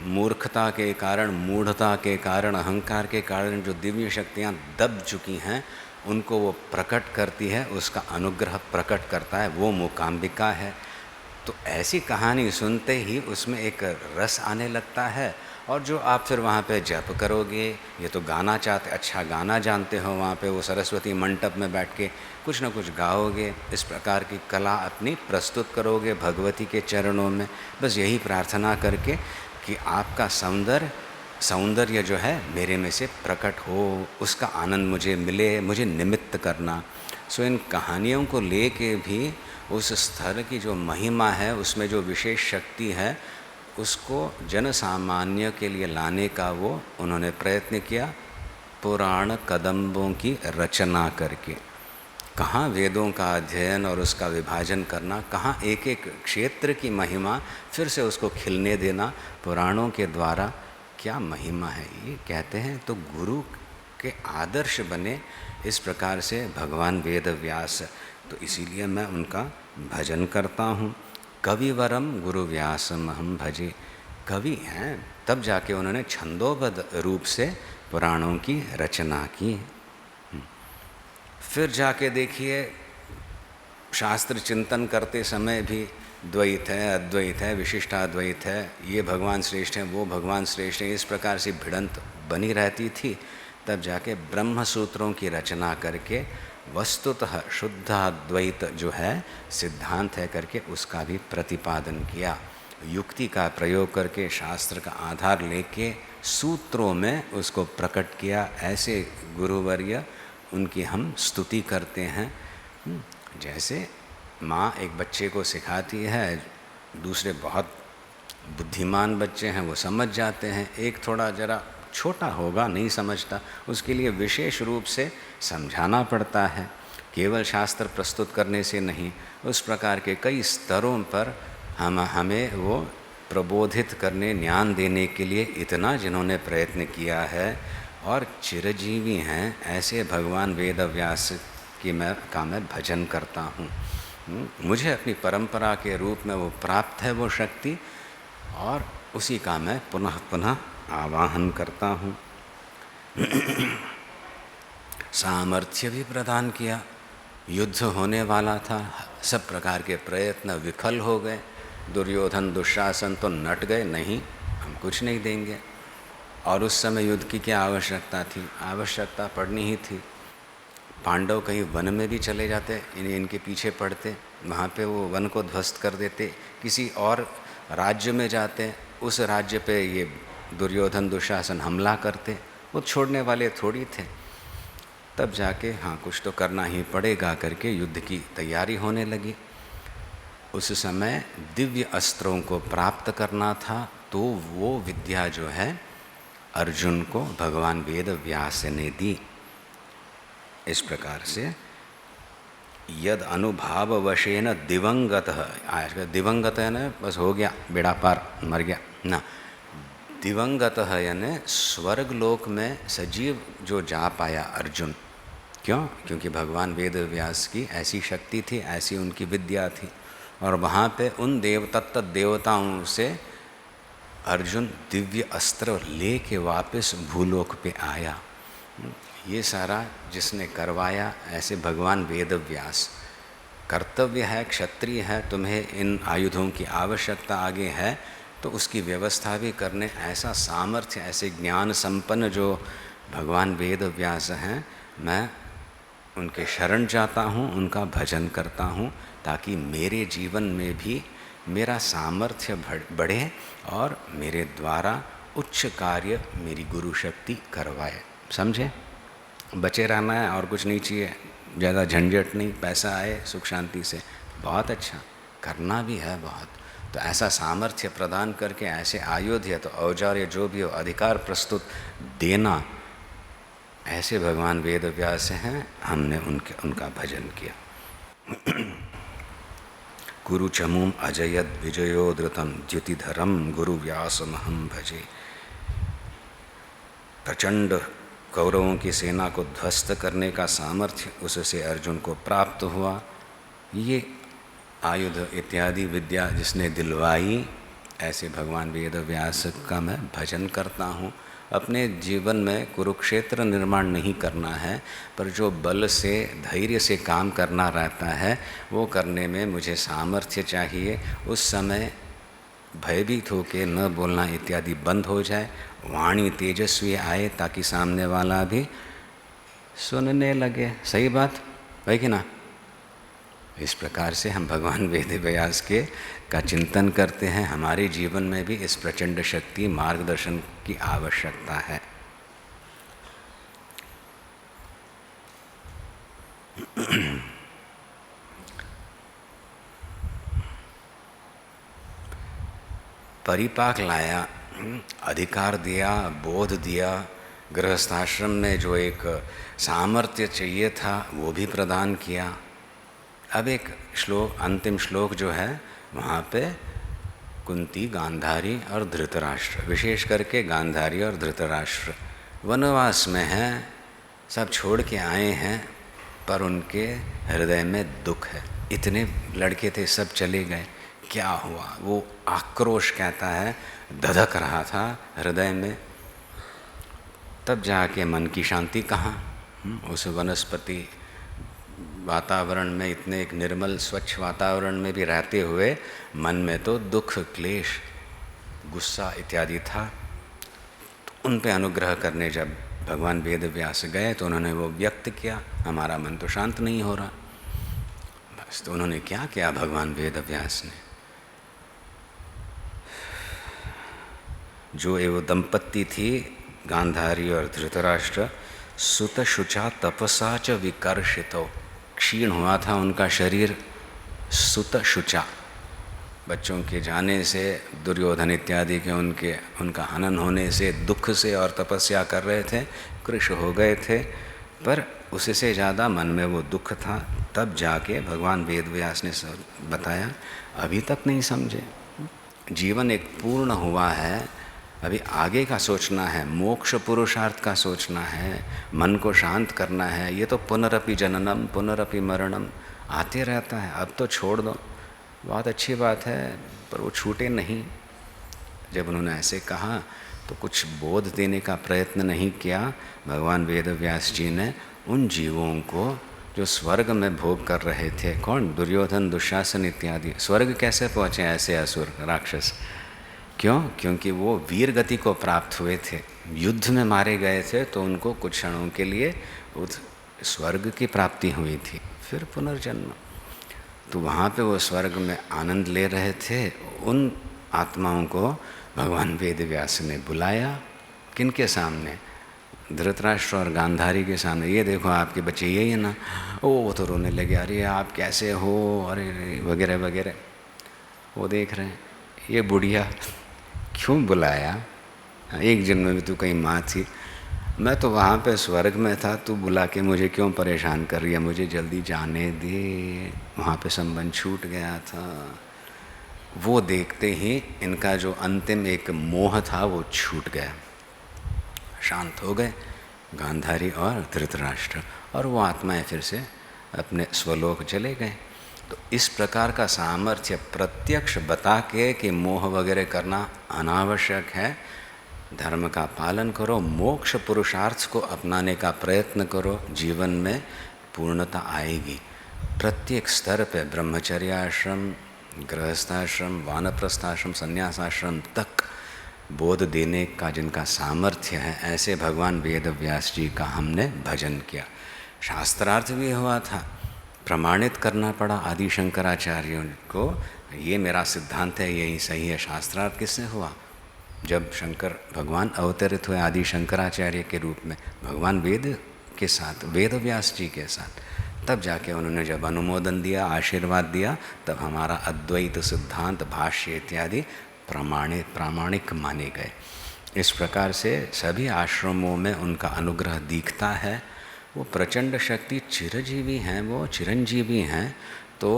मूर्खता के कारण, मूढ़ता के कारण, अहंकार के कारण जो दिव्य शक्तियाँ दब चुकी हैं, उनको वो प्रकट करती है, उसका अनुग्रह प्रकट करता है, वो मूकाम्बिका है। तो ऐसी कहानी सुनते ही उसमें एक रस आने लगता है। और जो आप फिर वहाँ पे जप करोगे, ये तो गाना चाहते, अच्छा गाना जानते हो, वहाँ पे वो सरस्वती मंडप में बैठ के कुछ न कुछ गाओगे, इस प्रकार की कला अपनी प्रस्तुत करोगे भगवती के चरणों में। बस यही प्रार्थना करके कि आपका सौंदर्य जो है मेरे में से प्रकट हो, उसका आनंद मुझे मिले, मुझे निमित्त करना। सो इन कहानियों को लेके भी उस स्थल की जो महिमा है, उसमें जो विशेष शक्ति है, उसको जन सामान्य के लिए लाने का वो उन्होंने प्रयत्न किया, पुराण कदम्बों की रचना करके। कहाँ वेदों का अध्ययन और उसका विभाजन करना, कहाँ एक एक क्षेत्र की महिमा फिर से उसको खिलने देना पुराणों के द्वारा, क्या महिमा है ये। कहते हैं तो गुरु के आदर्श बने इस प्रकार से भगवान वेद व्यास। तो इसीलिए मैं उनका भजन करता हूँ। कविवरम गुरु व्यासम हम भजे। कवि हैं, तब जाके उन्होंने छंदोबद्ध रूप से पुराणों की रचना की। फिर जाके देखिए शास्त्र चिंतन करते समय भी द्वैत है, अद्वैत है, विशिष्टाद्वैत है, ये भगवान श्रेष्ठ हैं, वो भगवान श्रेष्ठ हैं, इस प्रकार से भिड़ंत बनी रहती थी। तब जाके ब्रह्म सूत्रों की रचना करके वस्तुतः शुद्धाद्वैत जो है सिद्धांत है करके उसका भी प्रतिपादन किया। युक्ति का प्रयोग करके, शास्त्र का आधार लेके सूत्रों में उसको प्रकट किया। ऐसे गुरुवर्य, उनकी हम स्तुति करते हैं। जैसे माँ एक बच्चे को सिखाती है, दूसरे बहुत बुद्धिमान बच्चे हैं वो समझ जाते हैं, एक थोड़ा जरा छोटा होगा नहीं समझता, उसके लिए विशेष रूप से समझाना पड़ता है। केवल शास्त्र प्रस्तुत करने से नहीं, उस प्रकार के कई स्तरों पर हमें वो प्रबोधित करने, ज्ञान देने के लिए इतना जिन्होंने प्रयत्न किया है और चिरजीवी हैं, ऐसे भगवान वेद व्यास की मैं भजन करता हूँ। मुझे अपनी परंपरा के रूप में वो प्राप्त है वो शक्ति, और उसी का मैं पुनः पुनः आवाहन करता हूँ। सामर्थ्य भी प्रदान किया। युद्ध होने वाला था, सब प्रकार के प्रयत्न विफल हो गए। दुर्योधन दुशासन तो नट गए, नहीं हम कुछ नहीं देंगे। और उस समय युद्ध की क्या आवश्यकता थी? आवश्यकता पड़नी ही थी। पांडव कहीं वन में भी चले जाते, इनके पीछे पड़ते, वहाँ पे वो वन को ध्वस्त कर देते। किसी और राज्य में जाते, उस राज्य पे ये दुर्योधन दुशासन हमला करते, वो छोड़ने वाले थोड़ी थे। तब जाके हाँ कुछ तो करना ही पड़ेगा करके युद्ध की तैयारी होने लगी। उस समय दिव्य अस्त्रों को प्राप्त करना था, तो वो विद्या जो है अर्जुन को भगवान वेद व्यास ने दी। इस प्रकार से यद अनुभाववशेन दिवंगत, आज का दिवंगत है ना, बस हो गया, बेड़ा पार, मर गया ना। दिवंगत है यानी स्वर्ग लोक में सजीव जो जा पाया अर्जुन। क्यों? क्योंकि भगवान वेद व्यास की ऐसी शक्ति थी, ऐसी उनकी विद्या थी। और वहाँ पे उन तत्त देवताओं से अर्जुन दिव्य अस्त्र लेके वापस भूलोक पे आया। ये सारा जिसने करवाया ऐसे भगवान वेद व्यास। कर्तव्य है, क्षत्रिय है, तुम्हें इन आयुधों की आवश्यकता आगे है, तो उसकी व्यवस्था भी करने ऐसा सामर्थ्य, ऐसे ज्ञान संपन्न जो भगवान वेद व्यास हैं, मैं उनके शरण जाता हूँ, उनका भजन करता हूँ, ताकि मेरे जीवन में भी मेरा सामर्थ्य बढ़े और मेरे द्वारा उच्च कार्य मेरी गुरु शक्ति करवाए। समझे? बचे रहना है और कुछ नहीं चाहिए, ज़्यादा झंझट नहीं, पैसा आए सुख शांति से, बहुत अच्छा, करना भी है बहुत। तो ऐसा सामर्थ्य प्रदान करके ऐसे आयुध या तो औजार जो भी हो, अधिकार प्रस्तुत देना, ऐसे भगवान वेद व्यास हैं, हमने उनका भजन किया। गुरु चमूम अजयद विजयोधृतम द्युतिधरम गुरु व्यासमहम भजे। प्रचंड कौरवों की सेना को ध्वस्त करने का सामर्थ्य उससे अर्जुन को प्राप्त हुआ। ये आयुध इत्यादि विद्या जिसने दिलवाई, ऐसे भगवान वेद व्यास का मैं भजन करता हूँ। अपने जीवन में कुरुक्षेत्र निर्माण नहीं करना है, पर जो बल से धैर्य से काम करना रहता है वो करने में मुझे सामर्थ्य चाहिए। उस समय भयभीत होकर न बोलना इत्यादि बंद हो जाए, वाणी तेजस्वी आए, ताकि सामने वाला भी सुनने लगे। सही बात है कि ना? इस प्रकार से हम भगवान वेद व्यास के का चिंतन करते हैं। हमारे जीवन में भी इस प्रचंड शक्ति मार्गदर्शन की आवश्यकता है। परिपाक लाया, अधिकार दिया, बोध दिया, गृहस्थाश्रम में जो एक सामर्थ्य चाहिए था वो भी प्रदान किया। अब एक श्लोक, अंतिम श्लोक जो है, वहाँ पे कुंती, गांधारी और धृतराष्ट्र, विशेष करके गांधारी और धृतराष्ट्र वनवास में हैं, सब छोड़ के आए हैं, पर उनके हृदय में दुख है। इतने लड़के थे, सब चले गए, क्या हुआ? वो आक्रोश कहता है धधक रहा था हृदय में। तब जाके मन की शांति कहाँ? उस वनस्पति वातावरण में, इतने एक निर्मल स्वच्छ वातावरण में भी रहते हुए मन में तो दुख, क्लेश, गुस्सा इत्यादि था। तो उन पे अनुग्रह करने जब भगवान वेद व्यास गए तो उन्होंने वो व्यक्त किया, हमारा मन तो शांत नहीं हो रहा। बस तो उन्होंने क्या किया भगवान वेद व्यास ने? जो एवं दंपत्ति थी गांधारी और धृतराष्ट्र, सुत शुचा तपसा च विकर्षितो, क्षीण हुआ था उनका शरीर, सुत शुचा, बच्चों के जाने से, दुर्योधन इत्यादि के उनका हनन होने से, दुख से और तपस्या कर रहे थे, कृश हो गए थे, पर उससे ज़्यादा मन में वो दुख था। तब जाके भगवान वेद व्यास ने बताया, अभी तक नहीं समझे, जीवन एक पूर्ण हुआ है, अभी आगे का सोचना है, मोक्ष पुरुषार्थ का सोचना है, मन को शांत करना है। ये तो पुनरपि जननम पुनरपि मरणम आते रहता है, अब तो छोड़ दो। बहुत अच्छी बात है, पर वो छूटे नहीं। जब उन्होंने ऐसे कहा तो कुछ बोध देने का प्रयत्न नहीं किया। भगवान वेद व्यास जी ने उन जीवों को जो स्वर्ग में भोग कर रहे थे, कौन? दुर्योधन, दुशासन इत्यादि। स्वर्ग कैसे पहुँचे ऐसे असुर राक्षस? क्यों? क्योंकि वो वीर गति को प्राप्त हुए थे, युद्ध में मारे गए थे, तो उनको कुछ क्षणों के लिए उस स्वर्ग की प्राप्ति हुई थी, फिर पुनर्जन्म। तो वहाँ पे वो स्वर्ग में आनंद ले रहे थे। उन आत्माओं को भगवान वेद व्यास ने बुलाया। किनके सामने? धृतराष्ट्र और गांधारी के सामने। ये देखो आपके बच्चे यही है ना। वो तो रोने लगे, अरे आप कैसे हो, अरे वगैरह वगैरह। वो देख रहे हैं ये बुढ़िया क्यों बुलाया, एक जन्म में तू कहीं माँ थी, मैं तो वहाँ पे स्वर्ग में था, तू बुला के मुझे क्यों परेशान कर रही है, मुझे जल्दी जाने दे, वहाँ पे संबंध छूट गया था। वो देखते ही इनका जो अंतिम एक मोह था वो छूट गया, शांत हो गए गांधारी और धृतराष्ट्र, और वो आत्माएं फिर से अपने स्वलोक चले गए। तो इस प्रकार का सामर्थ्य प्रत्यक्ष बता के कि मोह वगैरह करना अनावश्यक है, धर्म का पालन करो, मोक्ष पुरुषार्थ को अपनाने का प्रयत्न करो, जीवन में पूर्णता आएगी। प्रत्येक स्तर पे ब्रह्मचर्याश्रम, गृहस्थाश्रम, वानप्रस्थाश्रम, संन्यासाश्रम तक बोध देने का जिनका सामर्थ्य है, ऐसे भगवान वेद व्यास जी का हमने भजन किया। शास्त्रार्थ भी हुआ था, प्रमाणित करना पड़ा आदि शंकराचार्यों को, ये मेरा सिद्धांत है, यही सही है। शास्त्रार्थ किससे हुआ? जब शंकर भगवान अवतरित हुए आदि शंकराचार्य के रूप में भगवान वेद के साथ, वेद व्यास जी के साथ, तब जाके उन्होंने जब अनुमोदन दिया, आशीर्वाद दिया, तब हमारा अद्वैत सिद्धांत, भाष्य इत्यादि प्रामाणिक माने गए। इस प्रकार से सभी आश्रमों में उनका अनुग्रह दिखता है। वो प्रचंड शक्ति चिरजीवी हैं, वो चिरंजीवी हैं, तो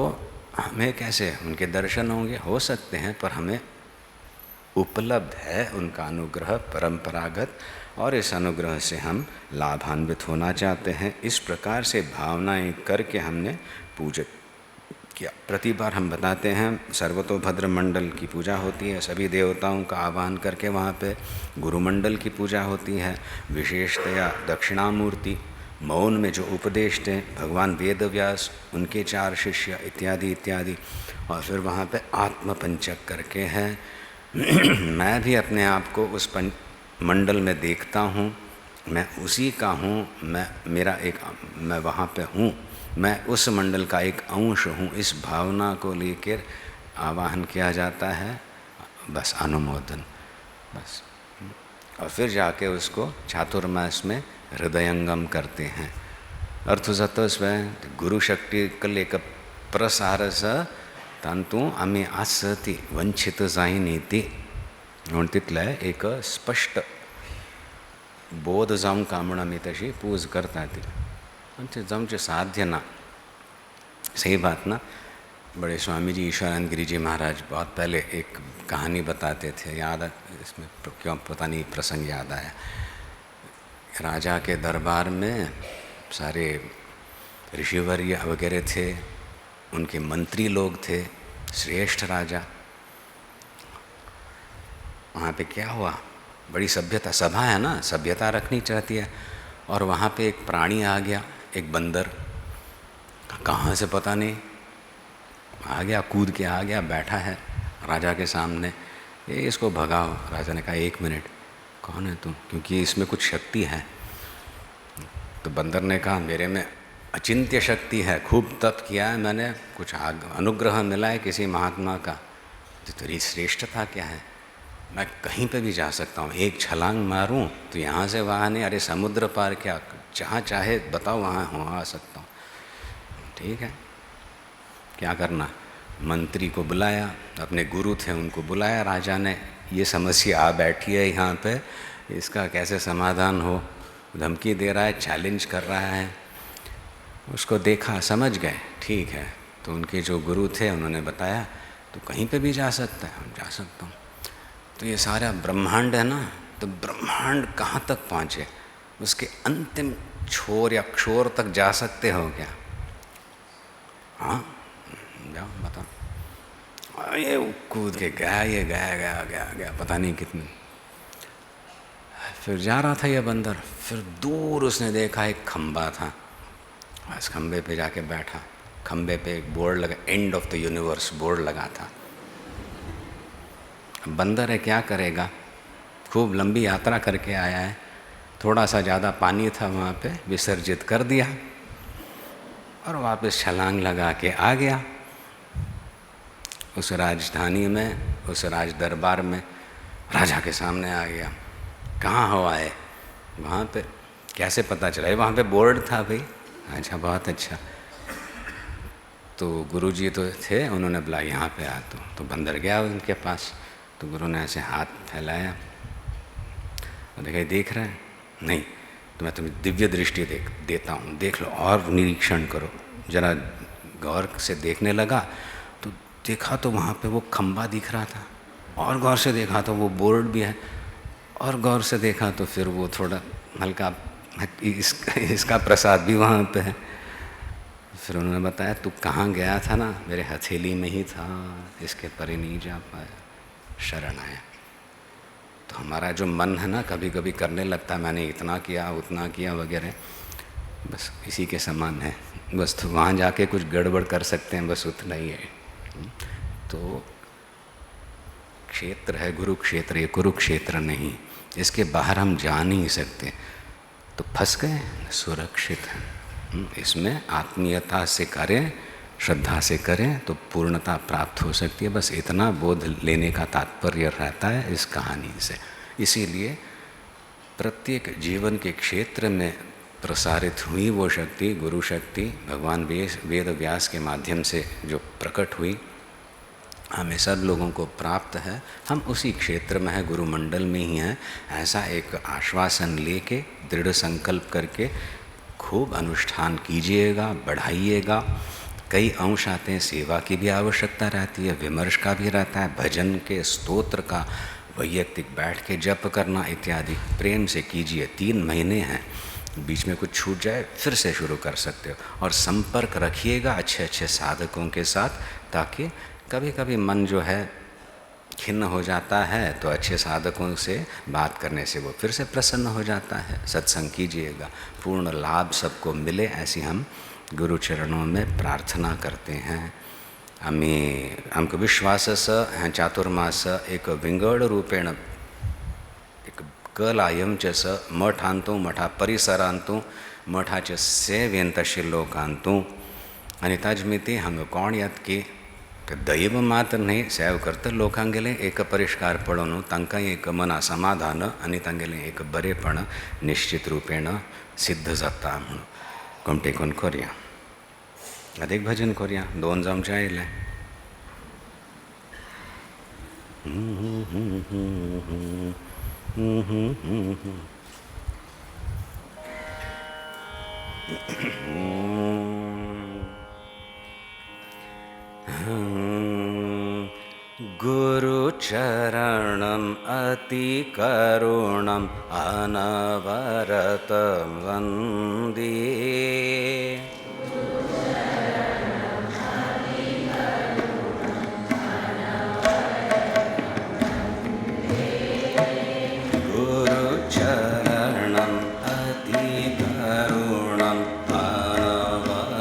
हमें कैसे उनके दर्शन होंगे? हो सकते हैं, पर हमें उपलब्ध है उनका अनुग्रह परंपरागत, और इस अनुग्रह से हम लाभान्वित होना चाहते हैं। इस प्रकार से भावनाएं करके हमने पूजन किया। प्रति बार हम बताते हैं सर्वतोभद्र मंडल की पूजा होती है, सभी देवताओं का आह्वान करके वहाँ पे गुरुमंडल की पूजा होती है। विशेषतया दक्षिणामूर्ति, मौन में जो उपदेश थे भगवान वेद व्यास, उनके 4 शिष्य इत्यादि इत्यादि, और फिर वहाँ पे आत्मपंचक करके है। मैं भी अपने आप को उस मंडल में देखता हूँ, मैं उसी का हूँ, मैं वहाँ पे हूँ, मैं उस मंडल का एक अंश हूँ। इस भावना को लेकर आवाहन किया जाता है, बस अनुमोदन, बस। और फिर जाके उसको चातुर्मास में हृदयंगम करते हैं। अर्थुसत्व स्वयं गुरु शक्ति कलेक प्रसारस तांतु आम्ही आसती वंचित जाईनीती म्हणून तिथलं एक स्पष्ट बोध जाऊन कामना मी तशी पूज करता थी, ते जाऊनचे साध्य ना। सही बात ना। बड़े स्वामी जी ईश्वरानंद गिरी जी महाराज बहुत पहले एक कहानी बताते थे, याद इसमें क्यों पता नहीं प्रसंग याद आया। राजा के दरबार में सारे ऋषिवर्य वगैरह थे, उनके मंत्री लोग थे, श्रेष्ठ राजा। वहाँ पे क्या हुआ, बड़ी सभ्यता, सभा है ना, सभ्यता रखनी चाहती है, और वहाँ पे एक प्राणी आ गया, एक बंदर, कहाँ से पता नहीं आ गया, कूद के आ गया, बैठा है राजा के सामने। ये इसको भगाओ। राजा ने कहा 1 मिनट, कौन है तुम? क्योंकि इसमें कुछ शक्ति है। तो बंदर ने कहा मेरे में अचिंत्य शक्ति है, खूब तप किया है मैंने, कुछ अनुग्रह मिला है किसी महात्मा का। तो तेरी श्रेष्ठता क्या है? मैं कहीं पे भी जा सकता हूँ, एक छलांग मारूँ तो यहाँ से वहाँ नहीं, अरे समुद्र पार क्या, जहाँ चाहे बताओ वहाँ आ सकता हूँ। ठीक है, क्या करना? मंत्री को बुलाया, अपने गुरु थे उनको बुलाया राजा ने, ये समस्या आ बैठी है यहाँ पे, इसका कैसे समाधान हो? धमकी दे रहा है, चैलेंज कर रहा है। उसको देखा, समझ गए, ठीक है। तो उनके जो गुरु थे उन्होंने बताया तो कहीं पे भी जा सकता है, जा सकता हूँ। तो ये सारा ब्रह्मांड है ना, तो ब्रह्मांड कहाँ तक पहुँचे, उसके अंतिम छोर या क्षोर तक जा सकते हो क्या? हाँ जाओ बताओ। ये कूद के गया, ये गया पता नहीं कितने। फिर जा रहा था ये बंदर, फिर दूर उसने देखा एक खंबा था, बस खम्भे पे जाके बैठा। खम्भे पे एक बोर्ड लगा, end of the universe board लगा था। बंदर है, क्या करेगा, खूब लंबी यात्रा करके आया है, थोड़ा सा ज़्यादा पानी था वहाँ पे, विसर्जित कर दिया और वापस छलांग लगा के आ गया। उस राजधानी में, उस राज दरबार में राजा के सामने आ गया। कहाँ हो आए? वहाँ पे। कैसे पता चला? वहाँ पे बोर्ड था भाई। अच्छा, बहुत अच्छा। तो गुरुजी तो थे, उन्होंने बुला, यहाँ पे आ। तो बंदर गया उनके पास। तो गुरु ने ऐसे हाथ फैलाया और देखा, देख रहे हैं? नहीं, तो मैं तुम्हें दिव्य दृष्टि देता हूँ, देख लो और निरीक्षण करो। जरा गौर से देखने लगा तो देखा तो वहाँ पे वो खंबा दिख रहा था, और गौर से देखा तो वो बोर्ड भी है, और गौर से देखा तो फिर वो थोड़ा हल्का इसका प्रसाद भी वहाँ पे है। फिर उन्होंने बताया, तू कहाँ गया था ना, मेरे हथेली में ही था, इसके परे नहीं जा पाया, शरण आया। तो हमारा जो मन है ना, कभी कभी करने लगता है मैंने इतना किया उतना किया वगैरह, बस इसी के समान है। बस तो वहाँ जाके कुछ गड़बड़ कर सकते हैं, बस उतना ही है। तो क्षेत्र है गुरुक्षेत्र, ये कुरुक्षेत्र नहीं, इसके बाहर हम जा नहीं सकते। तो फंस गए, सुरक्षित हैं। इसमें आत्मीयता से करें, श्रद्धा से करें तो पूर्णता प्राप्त हो सकती है। बस इतना बोध लेने का तात्पर्य रहता है इस कहानी से। इसीलिए प्रत्येक जीवन के क्षेत्र में प्रसारित हुई वो शक्ति, गुरु शक्ति, भगवान वेद व्यास के माध्यम से जो प्रकट हुई, हमें सब लोगों को प्राप्त है। हम उसी क्षेत्र में हैं, गुरुमंडल में ही हैं। ऐसा एक आश्वासन लेके, दृढ़ संकल्प करके खूब अनुष्ठान कीजिएगा, बढ़ाइएगा। कई अंश आते हैं, सेवा की भी आवश्यकता रहती है, विमर्श का भी रहता है, भजन के, स्तोत्र का, वैयक्तिक बैठ के जप करना इत्यादि प्रेम से कीजिए। 3 महीने हैं, बीच में कुछ छूट जाए फिर से शुरू कर सकते हो। और संपर्क रखिएगा अच्छे अच्छे साधकों के साथ, ताकि कभी कभी मन जो है खिन्न हो जाता है तो अच्छे साधकों से बात करने से वो फिर से प्रसन्न हो जाता है। सत्संग कीजिएगा, पूर्ण लाभ सबको मिले, ऐसी हम गुरु चरणों में प्रार्थना करते हैं। हमको विश्वासस चातुर्मास एक विंगड रूपेण एक कलायम च स मठांतू मठा परिसरांतू मठाचे सेव्यंतशी लोकांतू आणि ताजमिती हांगा कोण यात की दैव मात्र नाही सेव करता लोकांक गेले एक परिष्कार पडून तांकां एक मना समाधान आणि तांगेले एक बरेपण निश्चित रूपेण सिद्ध जाता म्हणून कोमटेकून करूया। अधिक भजन करूया, 2 जावचे आयले। गुरुचरणम् अतिकरुणम् अनवरतं वन्दे। गुरुचरणम् अतिकरुणम् अनवरतं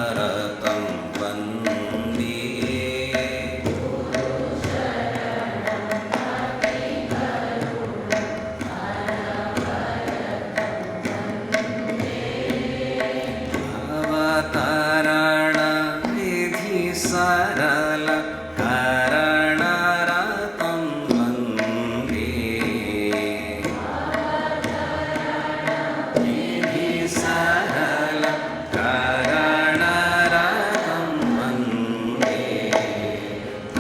वन्दे। अवतरण विधि सरल करणरतं वन्दे। विधि सरल करणरतं वन्दे।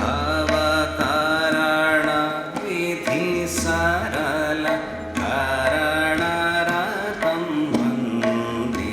अवतरण विधि सरल करणरतं वन्दे।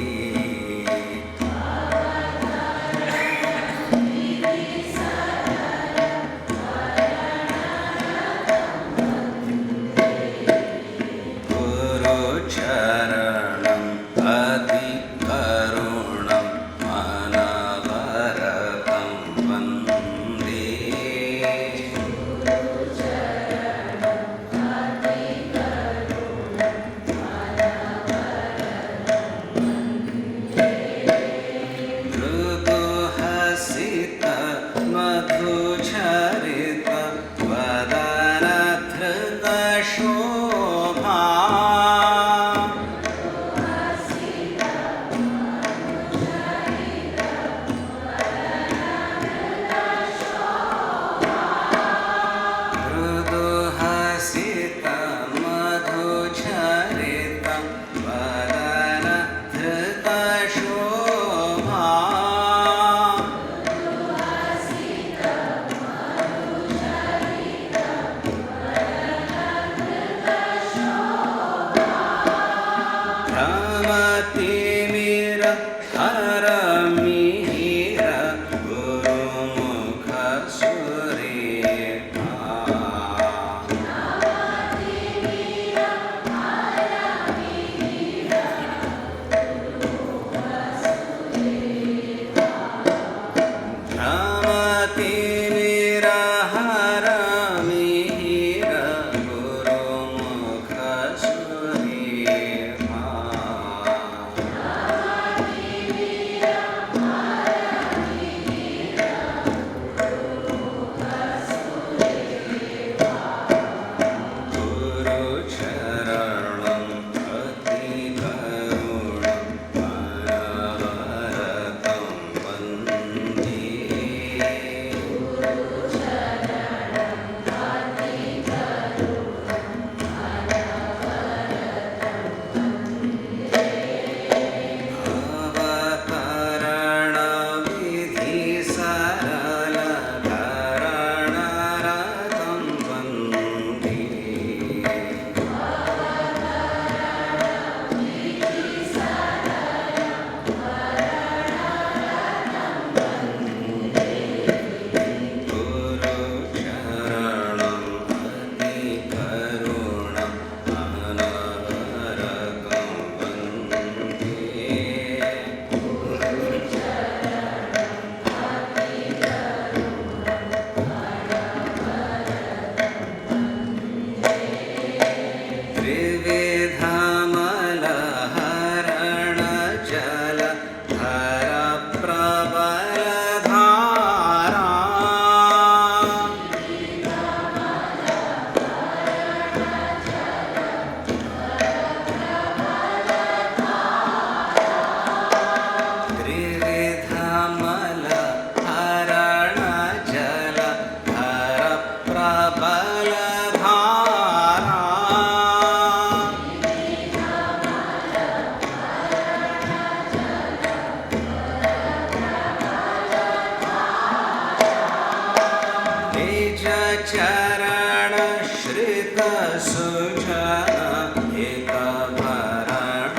चरण श्रित सुजन हित भरण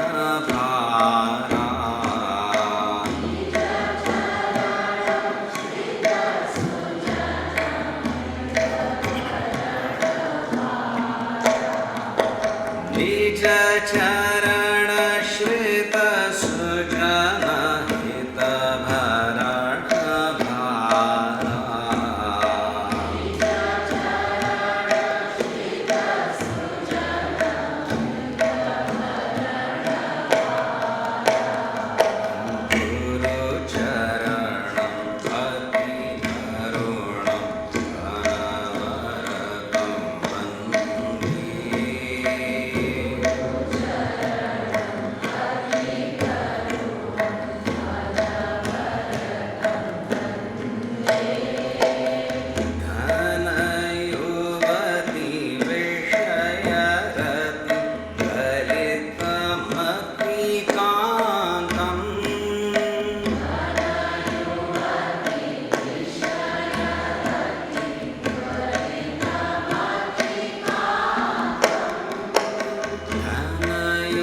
भारा। निज चरण श्रित सुजन हित भरण भारा। गुरु चरणं अति करुणं अनवरतं वन्दे। धनयुवति विषयरति कलितमतिकान्तम्।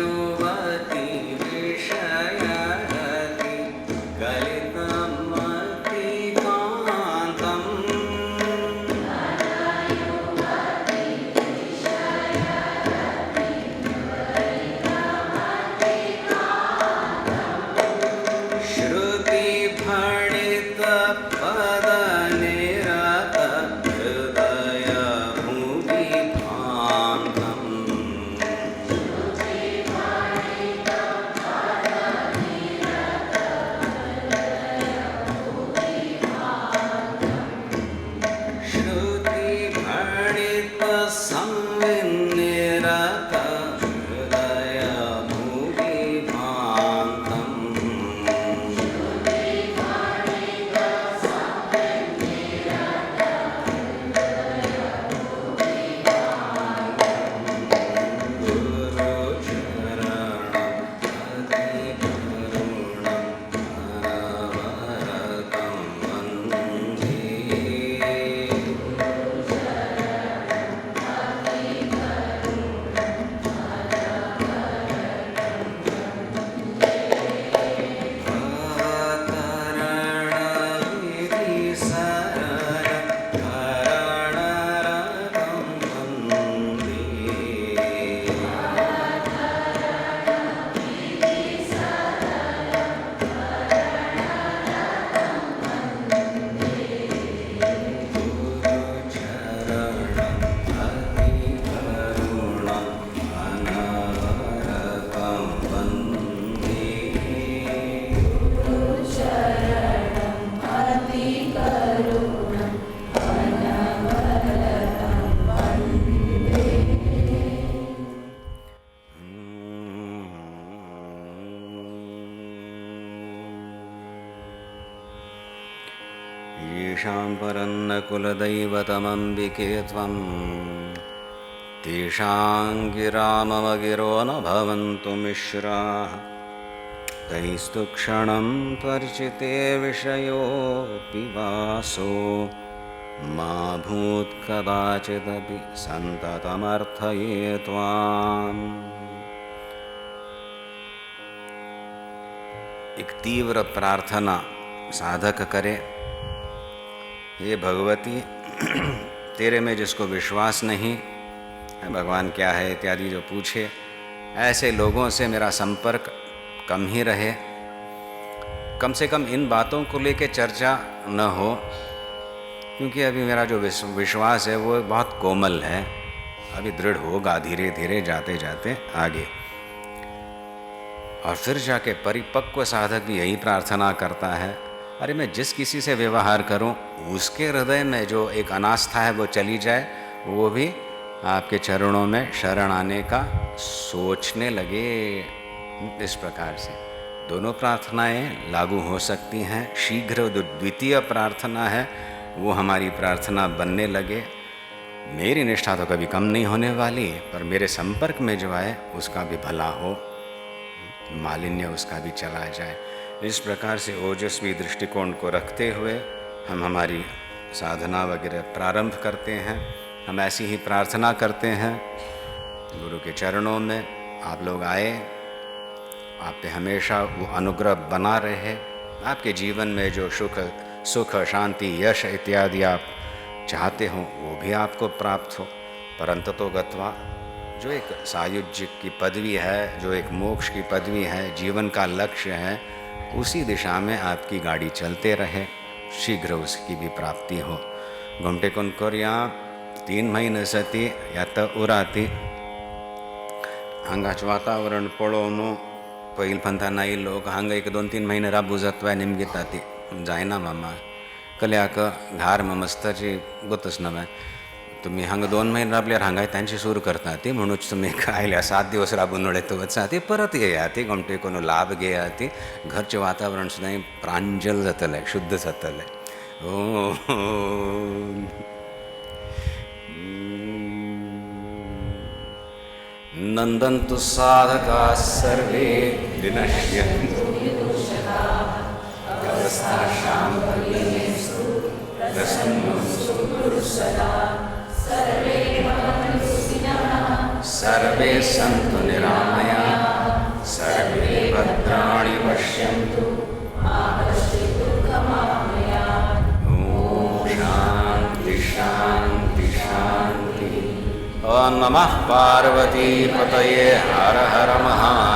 धनयुवति विषयरति कलितमतिकान्तम्। श्रुतिफणित पदनिरत हृदय भूमिभान्तम्। श्रुतिफणित संविन्निरत हृदय भूमिभान्तम्। गुरु चरणं अति करुणं अनवरतं वन्दे। अवतरणविधि सरल करणरतं वन्दे। गुरु चरणं अति करुणं अनवरतं वन्दे। येषां परन्नकुलदैवतमम्बिके त्वं तेषां गिरा मम गिरो न भवन्तु मिश्राः। तैस्तु क्षणं त्वर्चिते विषयोऽपि वासो मा भूत् कदाचिदपि सन्ततमर्थये त्वाम्। एक तीव्र प्रार्थना साधक करे, हे भगवती, तेरे में जिसको विश्वास नहीं है, भगवान क्या है इत्यादि जो पूछे, ऐसे लोगों से मेरा संपर्क कम ही रहे। कम से कम इन बातों को लेके चर्चा न हो, क्योंकि अभी मेरा जो विश्वास है वो बहुत कोमल है, अभी दृढ़ होगा धीरे धीरे जाते जाते आगे। और फिर जाके परिपक्व साधक भी यही प्रार्थना करता है, अरे मैं जिस किसी से व्यवहार करूं उसके हृदय में जो एक अनास्था है वो चली जाए, वो भी आपके चरणों में शरण आने का सोचने लगे। इस प्रकार से दोनों प्रार्थनाएं लागू हो सकती हैं। शीघ्र जो द्वितीय प्रार्थना है वो हमारी प्रार्थना बनने लगे। मेरी निष्ठा तो कभी कम नहीं होने वाली, पर मेरे संपर्क में जो आए उसका भी भला हो, मालिन्य उसका भी चला जाए। इस प्रकार से ओजस्वी दृष्टिकोण को रखते हुए हम हमारी साधना वगैरह प्रारंभ करते हैं। हम ऐसी ही प्रार्थना करते हैं गुरु के चरणों में, आप लोग आए, आप पे हमेशा वो अनुग्रह बना रहे, आपके जीवन में जो सुख शांति यश इत्यादि आप चाहते हो वो भी आपको प्राप्त हो। परंततो गत्वा जो एक सायुज्य की पदवी है, जो एक मोक्ष की पदवी है, जीवन का लक्ष्य है, उसी दिशा में आपकी गाड़ी चलते रहे, शीघ्र उसकी भी प्राप्ति हो। घुमटे कुनकोरिया 3 महिने सती यात उराती हांगाच वातावरण पळोवन पैल पंथा नाही लोक हांगा 1-2-3 महिने राबू जातवाय निमगीता ती जायना मामा कल्याक घार मस्ताची गोतच नव्हे तुम्ही हांगा 2 महिने राबल्यार हांगाय तांची सूर करता ती म्हणूच तुम्ही आयल्या 7 दिवस राबून उडयत वचा ती परत येया ती घुमटे कोण लाभ घेया ती घरचे वातावरण सुद्दां प्रांजल जातलें शुद्ध जातलें। नंदन्तु साधका सर्वे विनश्यन्तु व्यवस्थाशां भगिनीस्तु प्रसन्नस्तु गुरुसदा सर्वे सन्तु निरामया सर्वे भद्राणि पश्यन्तु शांति शांति शांति। ओम नमः पार्वती पतये हर हर महादेव।